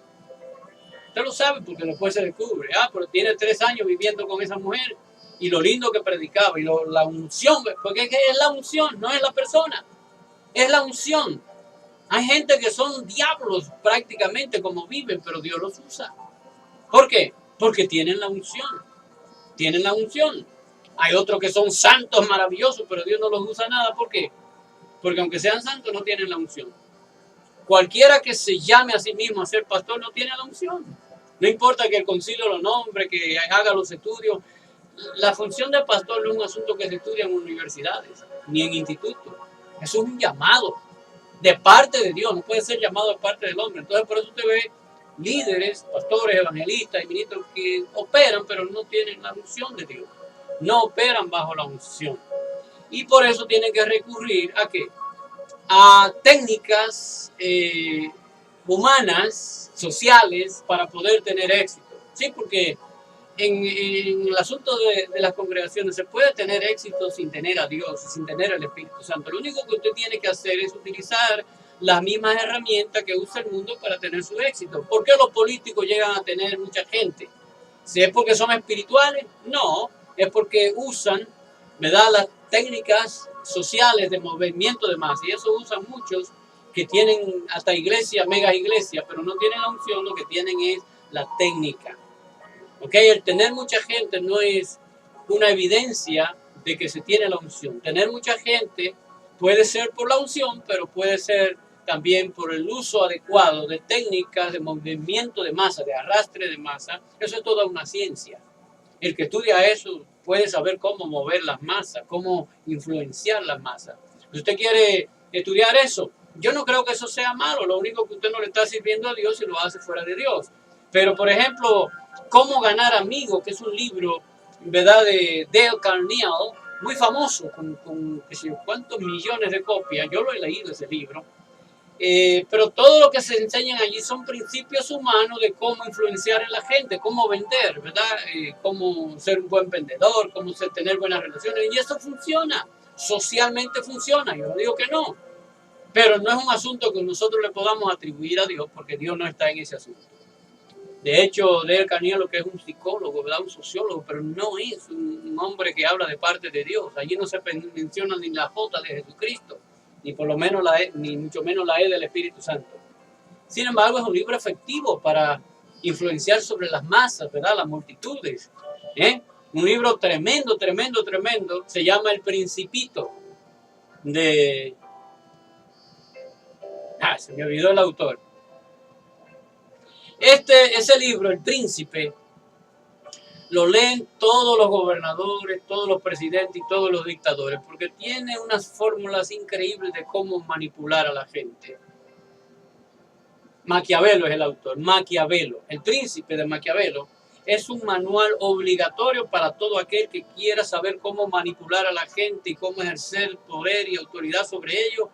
S1: Usted lo sabe porque después se descubre. Pero tiene 3 años viviendo con esa mujer y lo lindo que predicaba y la unción, porque es la unción, no es la persona, es la unción. Hay gente que son diablos prácticamente como viven, pero Dios los usa. ¿Por qué? Porque tienen la unción. Tienen la unción. Hay otros que son santos maravillosos, pero Dios no los usa nada. ¿Por qué? Porque aunque sean santos, no tienen la unción. Cualquiera que se llame a sí mismo a ser pastor no tiene la unción. No importa que el concilio lo nombre, que haga los estudios. La función de pastor no es un asunto que se estudia en universidades, ni en institutos. Eso es un llamado de parte de Dios, no puede ser llamado de parte del hombre. Entonces por eso usted ve líderes, pastores, evangelistas y ministros que operan, pero no tienen la unción de Dios. No operan bajo la unción. Y por eso tienen que recurrir ¿a qué? A técnicas humanas, sociales, para poder tener éxito. Sí, porque en el asunto de las congregaciones se puede tener éxito sin tener a Dios, sin tener al Espíritu Santo. Lo único que usted tiene que hacer es utilizar las mismas herramientas que usa el mundo para tener su éxito. ¿Por qué los políticos llegan a tener mucha gente? ¿Si es porque son espirituales? No, es porque usan, ¿verdad?, las técnicas sociales de movimiento de masa. Y eso usan muchos que tienen hasta iglesias, mega iglesias, pero no tienen la unción, lo que tienen es la técnica. Okay, el tener mucha gente no es una evidencia de que se tiene la unción. Tener mucha gente puede ser por la unción, pero puede ser también por el uso adecuado de técnicas de movimiento de masa, de arrastre de masa. Eso es toda una ciencia. El que estudia eso puede saber cómo mover las masas, cómo influenciar las masas. Si usted quiere estudiar eso, yo no creo que eso sea malo. Lo único que usted no le está sirviendo a Dios y lo hace fuera de Dios. Pero, por ejemplo, Cómo ganar amigos, que es un libro, ¿verdad?, de Dale Carnegie, muy famoso, con qué sé yo, cuántos millones de copias. Yo lo he leído ese libro. Pero todo lo que se enseñan allí son principios humanos de cómo influenciar en la gente, cómo vender, ¿verdad? Cómo ser un buen vendedor, cómo tener buenas relaciones. Y eso funciona, socialmente funciona. Yo no digo que no. Pero no es un asunto que nosotros le podamos atribuir a Dios, porque Dios no está en ese asunto. De hecho, Dale Carnegie lo que es un psicólogo, ¿verdad?, un sociólogo, pero no es un hombre que habla de parte de Dios. Allí no se menciona ni la J de Jesucristo, ni por lo menos la E, ni mucho menos la E del Espíritu Santo. Sin embargo, es un libro efectivo para influenciar sobre las masas, ¿verdad?, las multitudes. Un libro tremendo, tremendo, tremendo. Se llama El Principito de... se me olvidó el autor. Ese libro, El Príncipe, lo leen todos los gobernadores, todos los presidentes y todos los dictadores, porque tiene unas fórmulas increíbles de cómo manipular a la gente. Maquiavelo es el autor, Maquiavelo. El Príncipe de Maquiavelo es un manual obligatorio para todo aquel que quiera saber cómo manipular a la gente y cómo ejercer poder y autoridad sobre ellos,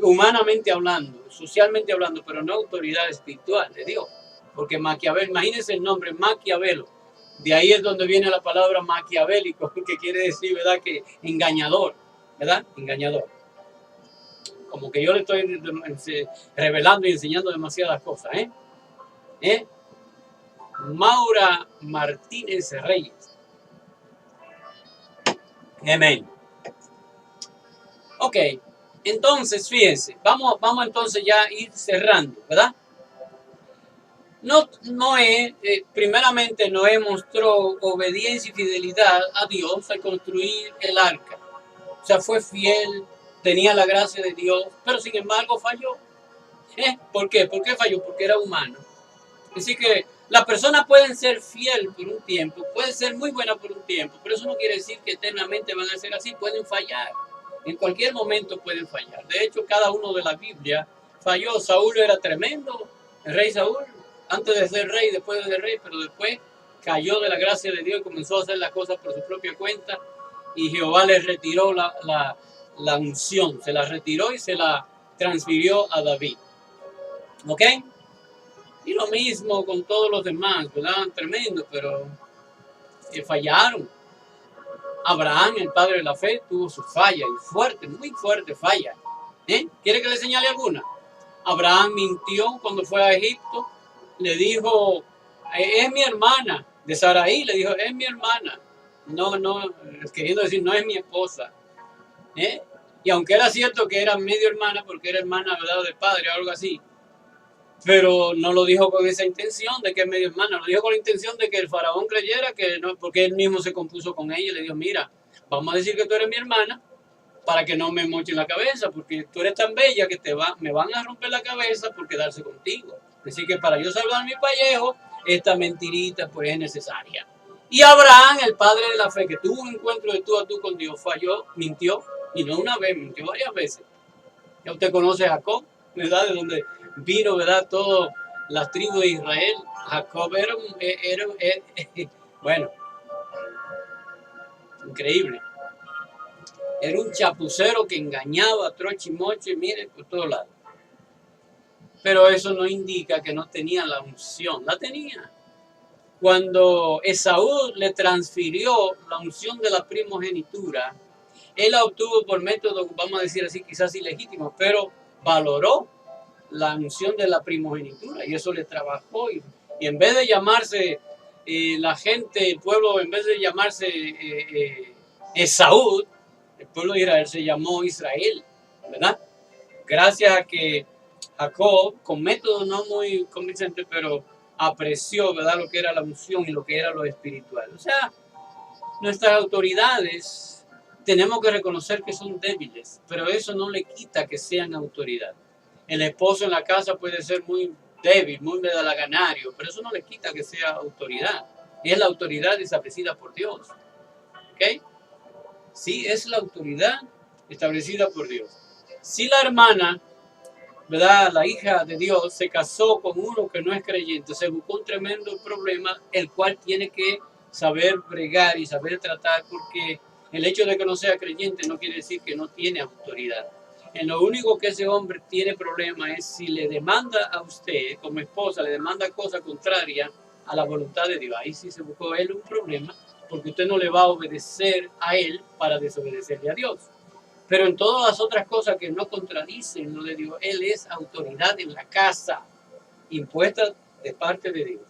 S1: humanamente hablando, socialmente hablando, pero no autoridad espiritual de Dios. Porque Maquiavelo, imagínense el nombre, Maquiavelo. De ahí es donde viene la palabra maquiavélico, que quiere decir, ¿verdad?, que engañador, ¿verdad? Engañador. Como que yo le estoy revelando y enseñando demasiadas cosas, Maura Martínez Reyes. Amén. Ok, entonces, fíjense, vamos entonces ya a ir cerrando, ¿verdad? Noé, primeramente Noé mostró obediencia y fidelidad a Dios al construir el arca. O sea, fue fiel, tenía la gracia de Dios, pero sin embargo falló. ¿Por qué? ¿Por qué falló? Porque era humano. Así que las personas pueden ser fiel por un tiempo, pueden ser muy buenas por un tiempo, pero eso no quiere decir que eternamente van a ser así, pueden fallar. En cualquier momento pueden fallar. De hecho, cada uno de la Biblia falló. Saúl era tremendo, el rey Saúl, antes de ser rey, después de ser rey, pero después cayó de la gracia de Dios y comenzó a hacer las cosas por su propia cuenta y Jehová le retiró la unción, se la retiró y se la transfirió a David. ¿Ok? Y lo mismo con todos los demás, ¿verdad? Tremendo, pero fallaron. Abraham, el padre de la fe, tuvo su falla, y fuerte, muy fuerte falla. ¿Quiere que le señale alguna? Abraham mintió cuando fue a Egipto, le dijo, es mi hermana, de Saraí, le dijo, es mi hermana. No, queriendo decir, no es mi esposa. Y aunque era cierto que era medio hermana, porque era hermana, ¿verdad?, de padre o algo así, pero no lo dijo con esa intención de que es medio hermana, lo dijo con la intención de que el faraón creyera que no, porque él mismo se compuso con ella y le dijo, mira, vamos a decir que tú eres mi hermana para que no me mochen la cabeza, porque tú eres tan bella que me van a romper la cabeza por quedarse contigo. Así que para yo salvar mi pellejo, esta mentirita pues es necesaria. Y Abraham, el padre de la fe, que tuvo un encuentro de tú a tú con Dios, falló, mintió, y no una vez, mintió varias veces. Ya usted conoce a Jacob, ¿verdad? De donde vino, ¿verdad? Todas las tribus de Israel. Jacob era bueno, increíble. Era un chapucero que engañaba a troche y moche, mire, por todos lados. Pero eso no indica que no tenía la unción, la tenía. Cuando Esaú le transfirió la unción de la primogenitura, él la obtuvo por método, vamos a decir así, quizás ilegítimo, pero valoró la unción de la primogenitura y eso le trabajó. Y en vez de llamarse la gente, el pueblo, en vez de llamarse Esaú, el pueblo de Israel se llamó Israel, ¿verdad? Gracias a que Jacob, con método no muy convincente, pero apreció, ¿verdad?, lo que era la unción y lo que era lo espiritual. O sea, nuestras autoridades tenemos que reconocer que son débiles, pero eso no le quita que sean autoridad. El esposo en la casa puede ser muy débil, muy medalaganario, pero eso no le quita que sea autoridad. Es la autoridad establecida por Dios. ¿Ok? Sí, es la autoridad establecida por Dios. Si la hermana, ¿verdad?, la hija de Dios, se casó con uno que no es creyente, se buscó un tremendo problema, el cual tiene que saber bregar y saber tratar, porque el hecho de que no sea creyente no quiere decir que no tiene autoridad. En lo único que ese hombre tiene problema es si le demanda a usted, como esposa, le demanda cosas contrarias a la voluntad de Dios. Ahí sí se buscó él un problema, porque usted no le va a obedecer a él para desobedecerle a Dios. Pero en todas las otras cosas que no contradicen lo de Dios, él es autoridad en la casa, impuesta de parte de Dios.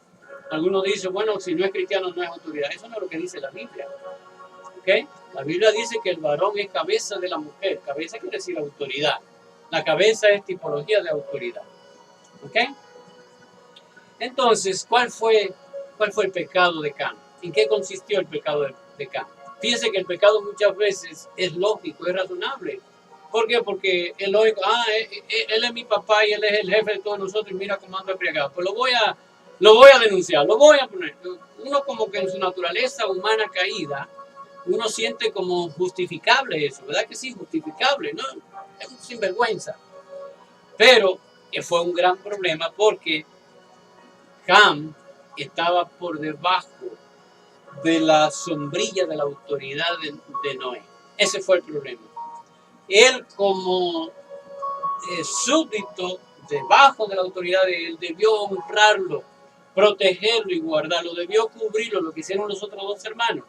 S1: Algunos dicen, bueno, si no es cristiano no es autoridad. Eso no es lo que dice la Biblia. ¿Okay? La Biblia dice que el varón es cabeza de la mujer. Cabeza quiere decir autoridad. La cabeza es tipología de autoridad. ¿Ok? Entonces, ¿cuál fue el pecado de Cam? ¿En qué consistió el pecado de Cam? Fíjense que el pecado muchas veces es lógico, es razonable. ¿Por qué? Porque es lógico, él es mi papá y él es el jefe de todos nosotros y mira cómo anda embriagado. Pues lo voy a denunciar, lo voy a poner. Uno como que en su naturaleza humana caída, uno siente como justificable eso, ¿verdad que sí? Justificable, ¿no? Es un sinvergüenza. Pero fue un gran problema porque Cam estaba por debajo de la sombrilla de la autoridad de Noé. Ese fue el problema. Él como súbdito debajo de la autoridad de él debió honrarlo, protegerlo y guardarlo, debió cubrirlo, lo que hicieron los otros dos hermanos.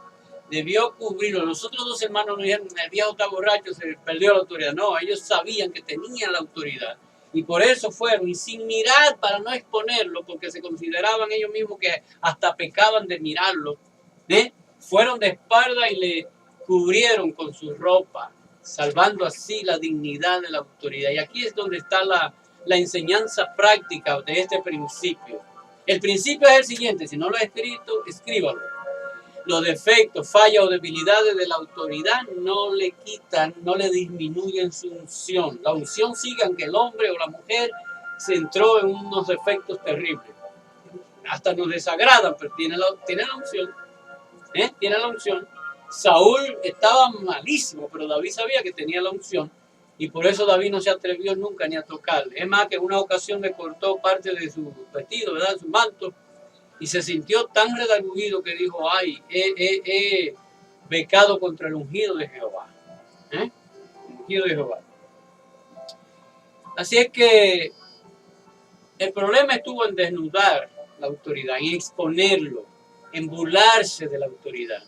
S1: Debió cubrirlo. Los otros dos hermanos no dijeron, el viejo está borracho, se perdió la autoridad. No, ellos sabían que tenían la autoridad. Y por eso fueron, y sin mirar para no exponerlo, porque se consideraban ellos mismos que hasta pecaban de mirarlo, fueron de espalda y le cubrieron con su ropa, salvando así la dignidad de la autoridad. Y aquí es donde está la enseñanza práctica de este principio. El principio es el siguiente, si no lo he escrito, escríbalo. Los defectos, fallas o debilidades de la autoridad no le quitan, no le disminuyen su unción. La unción sigue aunque el hombre o la mujer se entró en unos defectos terribles. Hasta nos desagradan, pero tiene la unción. Tiene la unción. Saúl estaba malísimo, pero David sabía que tenía la unción. Y por eso David no se atrevió nunca ni a tocarle. Es más, que en una ocasión le cortó parte de su vestido, ¿verdad? Su manto. Y se sintió tan redarguido que dijo, ay, he pecado contra el ungido de Jehová. El ungido de Jehová. Así es que el problema estuvo en desnudar la autoridad, en exponerlo, en burlarse de la autoridad,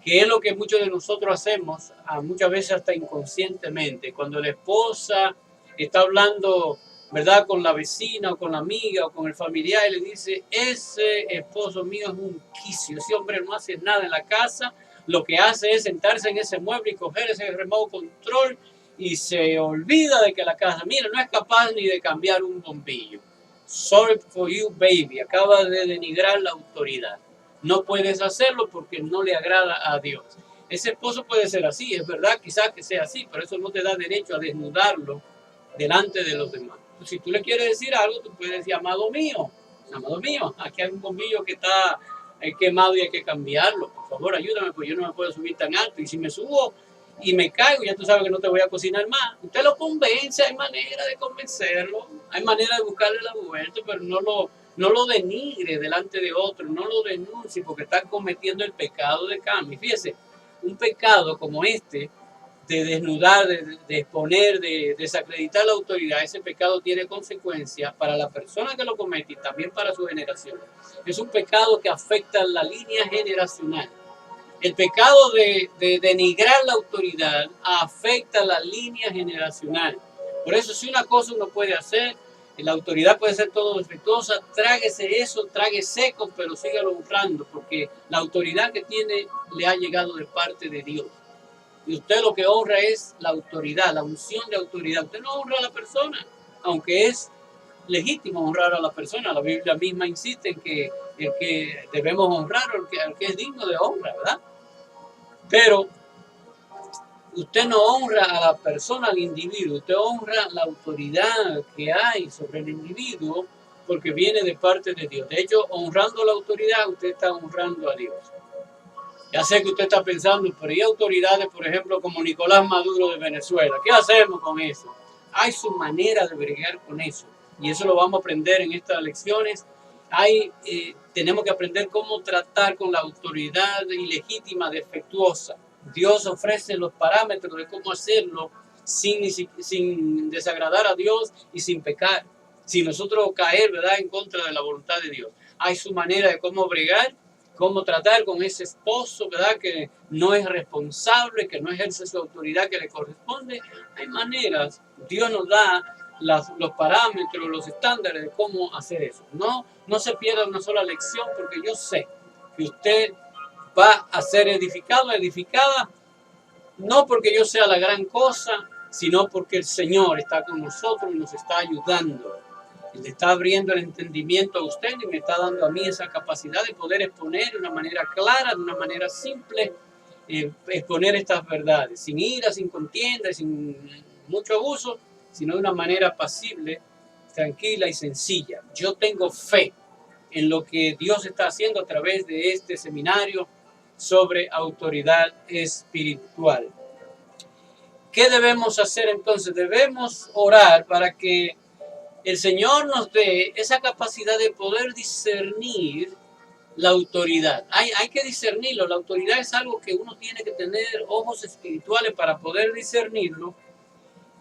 S1: que es lo que muchos de nosotros hacemos, muchas veces hasta inconscientemente. Cuando la esposa está hablando, ¿verdad?, con la vecina o con la amiga o con el familiar y le dice, ese esposo mío es un quicio, ese hombre no hace nada en la casa, lo que hace es sentarse en ese mueble y coger ese remote control y se olvida de que la casa, mira, no es capaz ni de cambiar un bombillo. Sorry for you, baby. Acaba de denigrar la autoridad. No puedes hacerlo porque no le agrada a Dios. Ese esposo puede ser así, es verdad, quizás que sea así, pero eso no te da derecho a desnudarlo delante de los demás. Si tú le quieres decir algo, tú puedes decir, amado mío, aquí hay un bombillo que está quemado y hay que cambiarlo. Por favor, ayúdame, pues yo no me puedo subir tan alto. Y si me subo y me caigo, ya tú sabes que no te voy a cocinar más. Usted lo convence, hay manera de convencerlo, hay manera de buscarle la vuelta, pero no lo denigre delante de otro, no lo denuncie porque está cometiendo el pecado de cambio. Fíjese, un pecado como este, de desnudar, de exponer, de desacreditar la autoridad, ese pecado tiene consecuencias para la persona que lo comete y también para su generación. Es un pecado que afecta la línea generacional. El pecado de denigrar la autoridad afecta la línea generacional. Por eso, si una cosa uno puede hacer, la autoridad puede ser todo defectuosa, tráguese eso, trague seco, pero sígalo honrando, porque la autoridad que tiene le ha llegado de parte de Dios. Y usted lo que honra es la autoridad, la unción de autoridad. Usted no honra a la persona, aunque es legítimo honrar a la persona. La Biblia misma insiste en que el que debemos honrar al que es digno de honra, ¿verdad? Pero usted no honra a la persona, al individuo, usted honra la autoridad que hay sobre el individuo porque viene de parte de Dios. De hecho, honrando la autoridad, usted está honrando a Dios. Ya sé que usted está pensando, pero hay autoridades, por ejemplo, como Nicolás Maduro de Venezuela. ¿Qué hacemos con eso? Hay su manera de bregar con eso. Y eso lo vamos a aprender en estas lecciones. Tenemos que aprender cómo tratar con la autoridad ilegítima, defectuosa. Dios ofrece los parámetros de cómo hacerlo sin desagradar a Dios y sin pecar. Sin nosotros caer, ¿verdad?, en contra de la voluntad de Dios. Hay su manera de cómo bregar, cómo tratar con ese esposo, ¿verdad?, que no es responsable, que no ejerce su autoridad que le corresponde. Hay maneras, Dios nos da los parámetros, los estándares de cómo hacer eso. No se pierda una sola lección, porque yo sé que usted va a ser edificado, edificada, no porque yo sea la gran cosa, sino porque el Señor está con nosotros y nos está ayudando. Él está abriendo el entendimiento a usted y me está dando a mí esa capacidad de poder exponer de una manera clara, de una manera simple, exponer estas verdades, sin ira, sin contienda, sin mucho abuso, sino de una manera apacible, tranquila y sencilla. Yo tengo fe en lo que Dios está haciendo a través de este seminario sobre autoridad espiritual. ¿Qué debemos hacer entonces? Debemos orar para que el Señor nos dé esa capacidad de poder discernir la autoridad. Hay que discernirlo. La autoridad es algo que uno tiene que tener ojos espirituales para poder discernirlo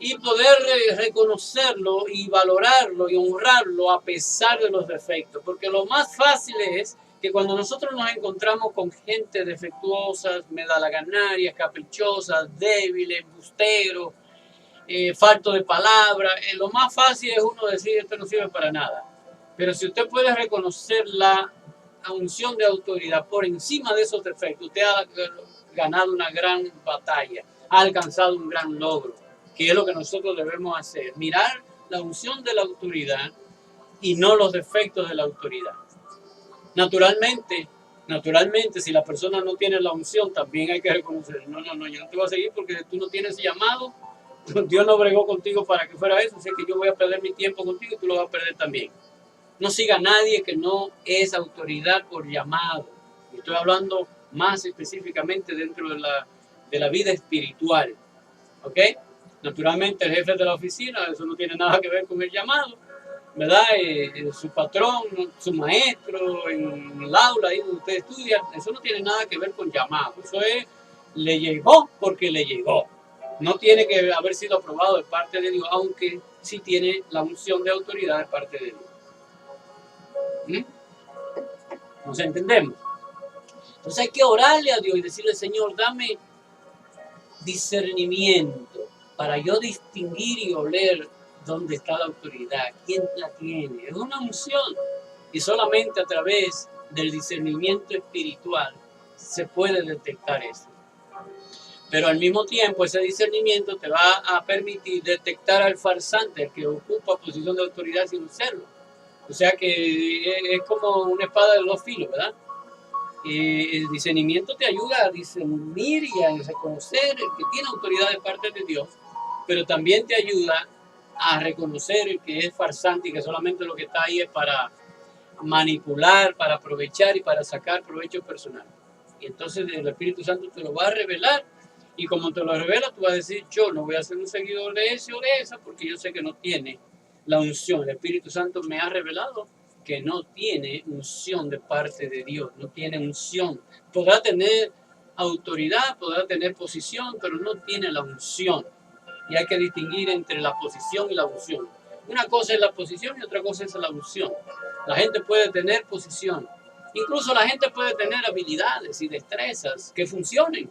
S1: y poder reconocerlo y valorarlo y honrarlo a pesar de los defectos. Porque lo más fácil es que cuando nosotros nos encontramos con gente defectuosa, medalaganarias, caprichosas, débiles, embusteros, falto de palabra, lo más fácil es uno decir, esto no sirve para nada. Pero si usted puede reconocer la unción de autoridad por encima de esos defectos, usted ha ganado una gran batalla, ha alcanzado un gran logro, que es lo que nosotros debemos hacer, mirar la unción de la autoridad y no los defectos de la autoridad. Naturalmente, si la persona no tiene la unción, también hay que reconocer, no, yo no te voy a seguir porque tú no tienes llamado, Dios no bregó contigo para que fuera eso, así que yo voy a perder mi tiempo contigo y tú lo vas a perder también. No siga a nadie que no es autoridad por llamado. Estoy hablando más específicamente dentro de la vida espiritual, ¿ok? Naturalmente el jefe de la oficina, eso no tiene nada que ver con el llamado, ¿verdad? Su patrón, su maestro, en el aula ahí donde usted estudia, eso no tiene nada que ver con llamado. Eso es, le llegó porque le llegó. No tiene que haber sido aprobado de parte de Dios, aunque sí tiene la unción de autoridad de parte de Dios. ¿Nos entendemos? Entonces hay que orarle a Dios y decirle, Señor, dame discernimiento para yo distinguir y oler dónde está la autoridad, quién la tiene. Es una unción y solamente a través del discernimiento espiritual se puede detectar eso. Pero al mismo tiempo ese discernimiento te va a permitir detectar al farsante, el que ocupa posición de autoridad sin serlo. O sea que es como una espada de dos filos, ¿verdad? El discernimiento te ayuda a discernir y a reconocer el que tiene autoridad de parte de Dios, pero también te ayuda a reconocer el que es farsante y que solamente lo que está ahí es para manipular, para aprovechar y para sacar provecho personal. Y entonces el Espíritu Santo te lo va a revelar y como te lo revela, tú vas a decir, yo no voy a ser un seguidor de ese o de esa porque yo sé que no tiene la unción. El Espíritu Santo me ha revelado que no tiene unción de parte de Dios, no tiene unción. Podrá tener autoridad, podrá tener posición, pero no tiene la unción. Y hay que distinguir entre la posición y la unción. Una cosa es la posición y otra cosa es la unción. La gente puede tener posición. Incluso la gente puede tener habilidades y destrezas que funcionen,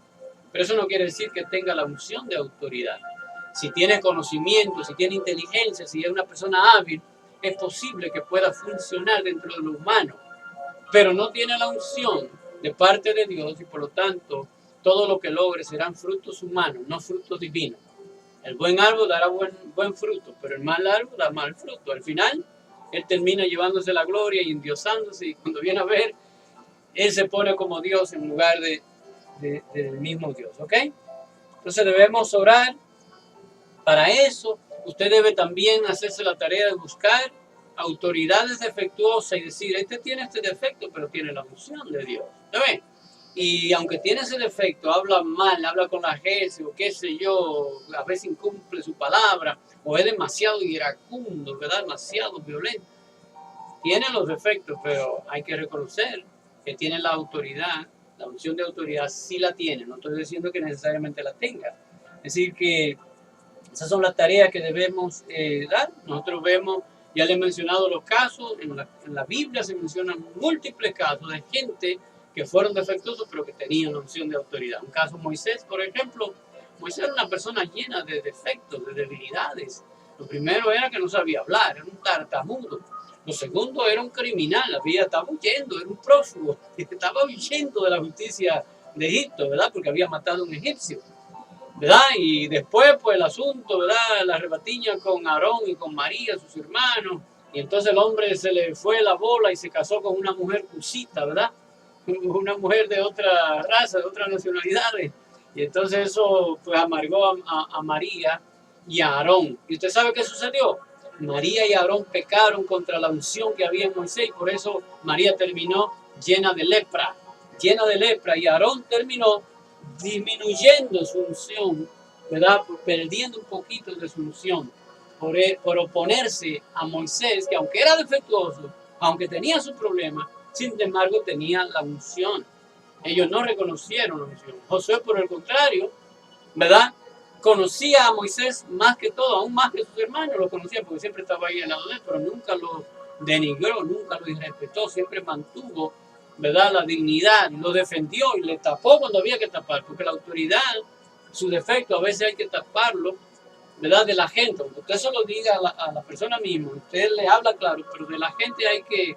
S1: pero eso no quiere decir que tenga la unción de autoridad. Si tiene conocimiento, si tiene inteligencia, si es una persona hábil, es posible que pueda funcionar dentro de lo humano, pero no tiene la unción de parte de Dios y por lo tanto todo lo que logre serán frutos humanos, no frutos divinos. El buen árbol dará buen fruto, pero el mal árbol da mal fruto. Al final, él termina llevándose la gloria y endiosándose y cuando viene a ver, él se pone como Dios en lugar del mismo Dios, ¿ok? Entonces debemos orar para eso. Usted debe también hacerse la tarea de buscar autoridades defectuosas y decir, este tiene este defecto, pero tiene la unción de Dios. ¿Saben? Y aunque tiene ese defecto, habla mal, habla con la gente o qué sé yo, a veces incumple su palabra, o es demasiado iracundo, ¿verdad? Demasiado violento. Tiene los defectos, pero hay que reconocer que tiene la autoridad, la unción de autoridad sí la tiene. No estoy diciendo que necesariamente la tenga. Es decir, que esas son las tareas que debemos dar. Nosotros vemos, ya les he mencionado los casos, en la Biblia se mencionan múltiples casos de gente que fueron defectuosos pero que tenían la unción de autoridad. Un caso Moisés, por ejemplo. Moisés era una persona llena de defectos, de debilidades. Lo primero era que no sabía hablar, era un tartamudo. Lo segundo era un criminal, estaba huyendo, era un prófugo, estaba huyendo de la justicia de Egipto, ¿verdad? Porque había matado a un egipcio, ¿verdad? Y después, pues el asunto, ¿verdad? La rebatiña con Aarón y con María, sus hermanos. Y entonces el hombre se le fue la bola y se casó con una mujer cusita, ¿verdad? Una mujer de otra raza, de otras nacionalidades. Y entonces eso pues amargó a María y a Aarón. ¿Y usted sabe qué sucedió? María y Aarón pecaron contra la unción que había en Moisés y por eso María terminó llena de lepra, y Aarón terminó disminuyendo su unción, ¿verdad? Perdiendo un poquito de su unción por oponerse a Moisés, que aunque era defectuoso, aunque tenía sus problemas, sin embargo tenía la unción. Ellos no reconocieron la unción. Josué, por el contrario, ¿verdad? Conocía a Moisés más que todo, aún más que sus hermanos lo conocían, porque siempre estaba ahí al lado de él, pero nunca lo denigró, nunca lo irrespetó, siempre mantuvo, ¿verdad?, la dignidad, lo defendió y le tapó cuando había que tapar, porque la autoridad, su defecto, a veces hay que taparlo, ¿verdad?, de la gente. Aunque usted se lo diga a la persona misma, usted le habla claro, pero de la gente hay que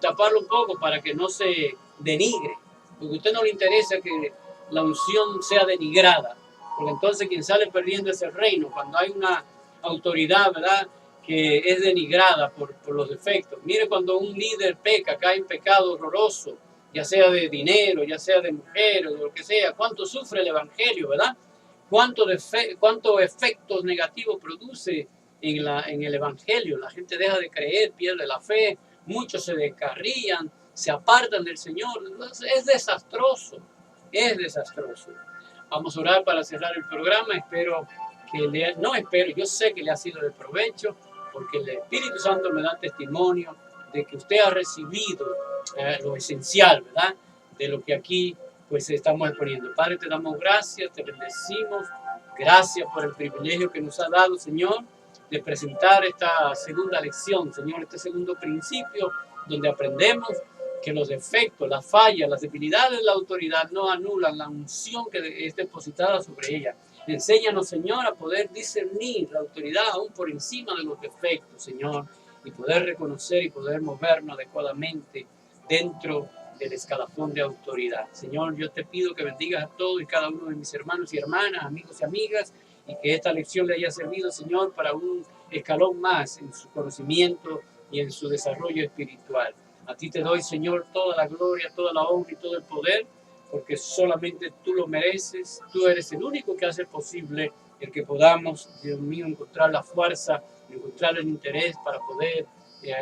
S1: taparlo un poco para que no se denigre, porque a usted no le interesa que la unción sea denigrada, porque entonces quien sale perdiendo es el reino. Cuando hay una autoridad, ¿verdad?, que es denigrada por los defectos. Mire cuando un líder peca, cae en pecado horroroso, ya sea de dinero, ya sea de mujer o de lo que sea, cuánto sufre el evangelio, ¿verdad? Cuántos efectos negativos produce en el evangelio. La gente deja de creer, pierde la fe, muchos se descarrían, se apartan del Señor. Es desastroso, es desastroso. Vamos a orar para cerrar el programa. Yo sé que le ha sido de provecho, porque el Espíritu Santo me da testimonio de que usted ha recibido lo esencial, ¿verdad? De lo que aquí pues estamos exponiendo. Padre, te damos gracias, te bendecimos. Gracias por el privilegio que nos ha dado, Señor, de presentar esta segunda lección, Señor, este segundo principio, donde aprendemos que los defectos, las fallas, las debilidades de la autoridad no anulan la unción que es depositada sobre ella. Enséñanos, Señor, a poder discernir la autoridad aún por encima de los defectos, Señor, y poder reconocer y poder movernos adecuadamente dentro del escalafón de autoridad. Señor, yo te pido que bendigas a todos y cada uno de mis hermanos y hermanas, amigos y amigas, y que esta lección le haya servido, Señor, para un escalón más en su conocimiento y en su desarrollo espiritual. A ti te doy, Señor, toda la gloria, toda la honra y todo el poder, porque solamente tú lo mereces. Tú eres el único que hace posible el que podamos, Dios mío, encontrar la fuerza, encontrar el interés para poder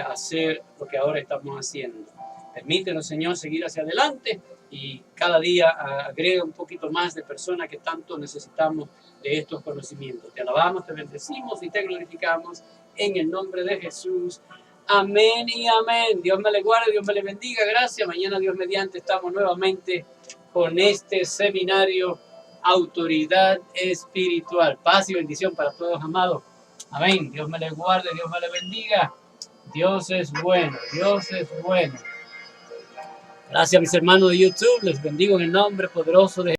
S1: hacer lo que ahora estamos haciendo. Permítenos, Señor, seguir hacia adelante y cada día agrega un poquito más de personas que tanto necesitamos de estos conocimientos. Te alabamos, te bendecimos y te glorificamos en el nombre de Jesús. Amén y amén. Dios me le guarde, Dios me le bendiga. Gracias. Mañana, Dios mediante, estamos nuevamente con este seminario Autoridad Espiritual. Paz y bendición para todos, amados. Amén. Dios me le guarde, Dios me le bendiga. Dios es bueno, Dios es bueno. Gracias, mis hermanos de YouTube. Les bendigo en el nombre poderoso de Jesús.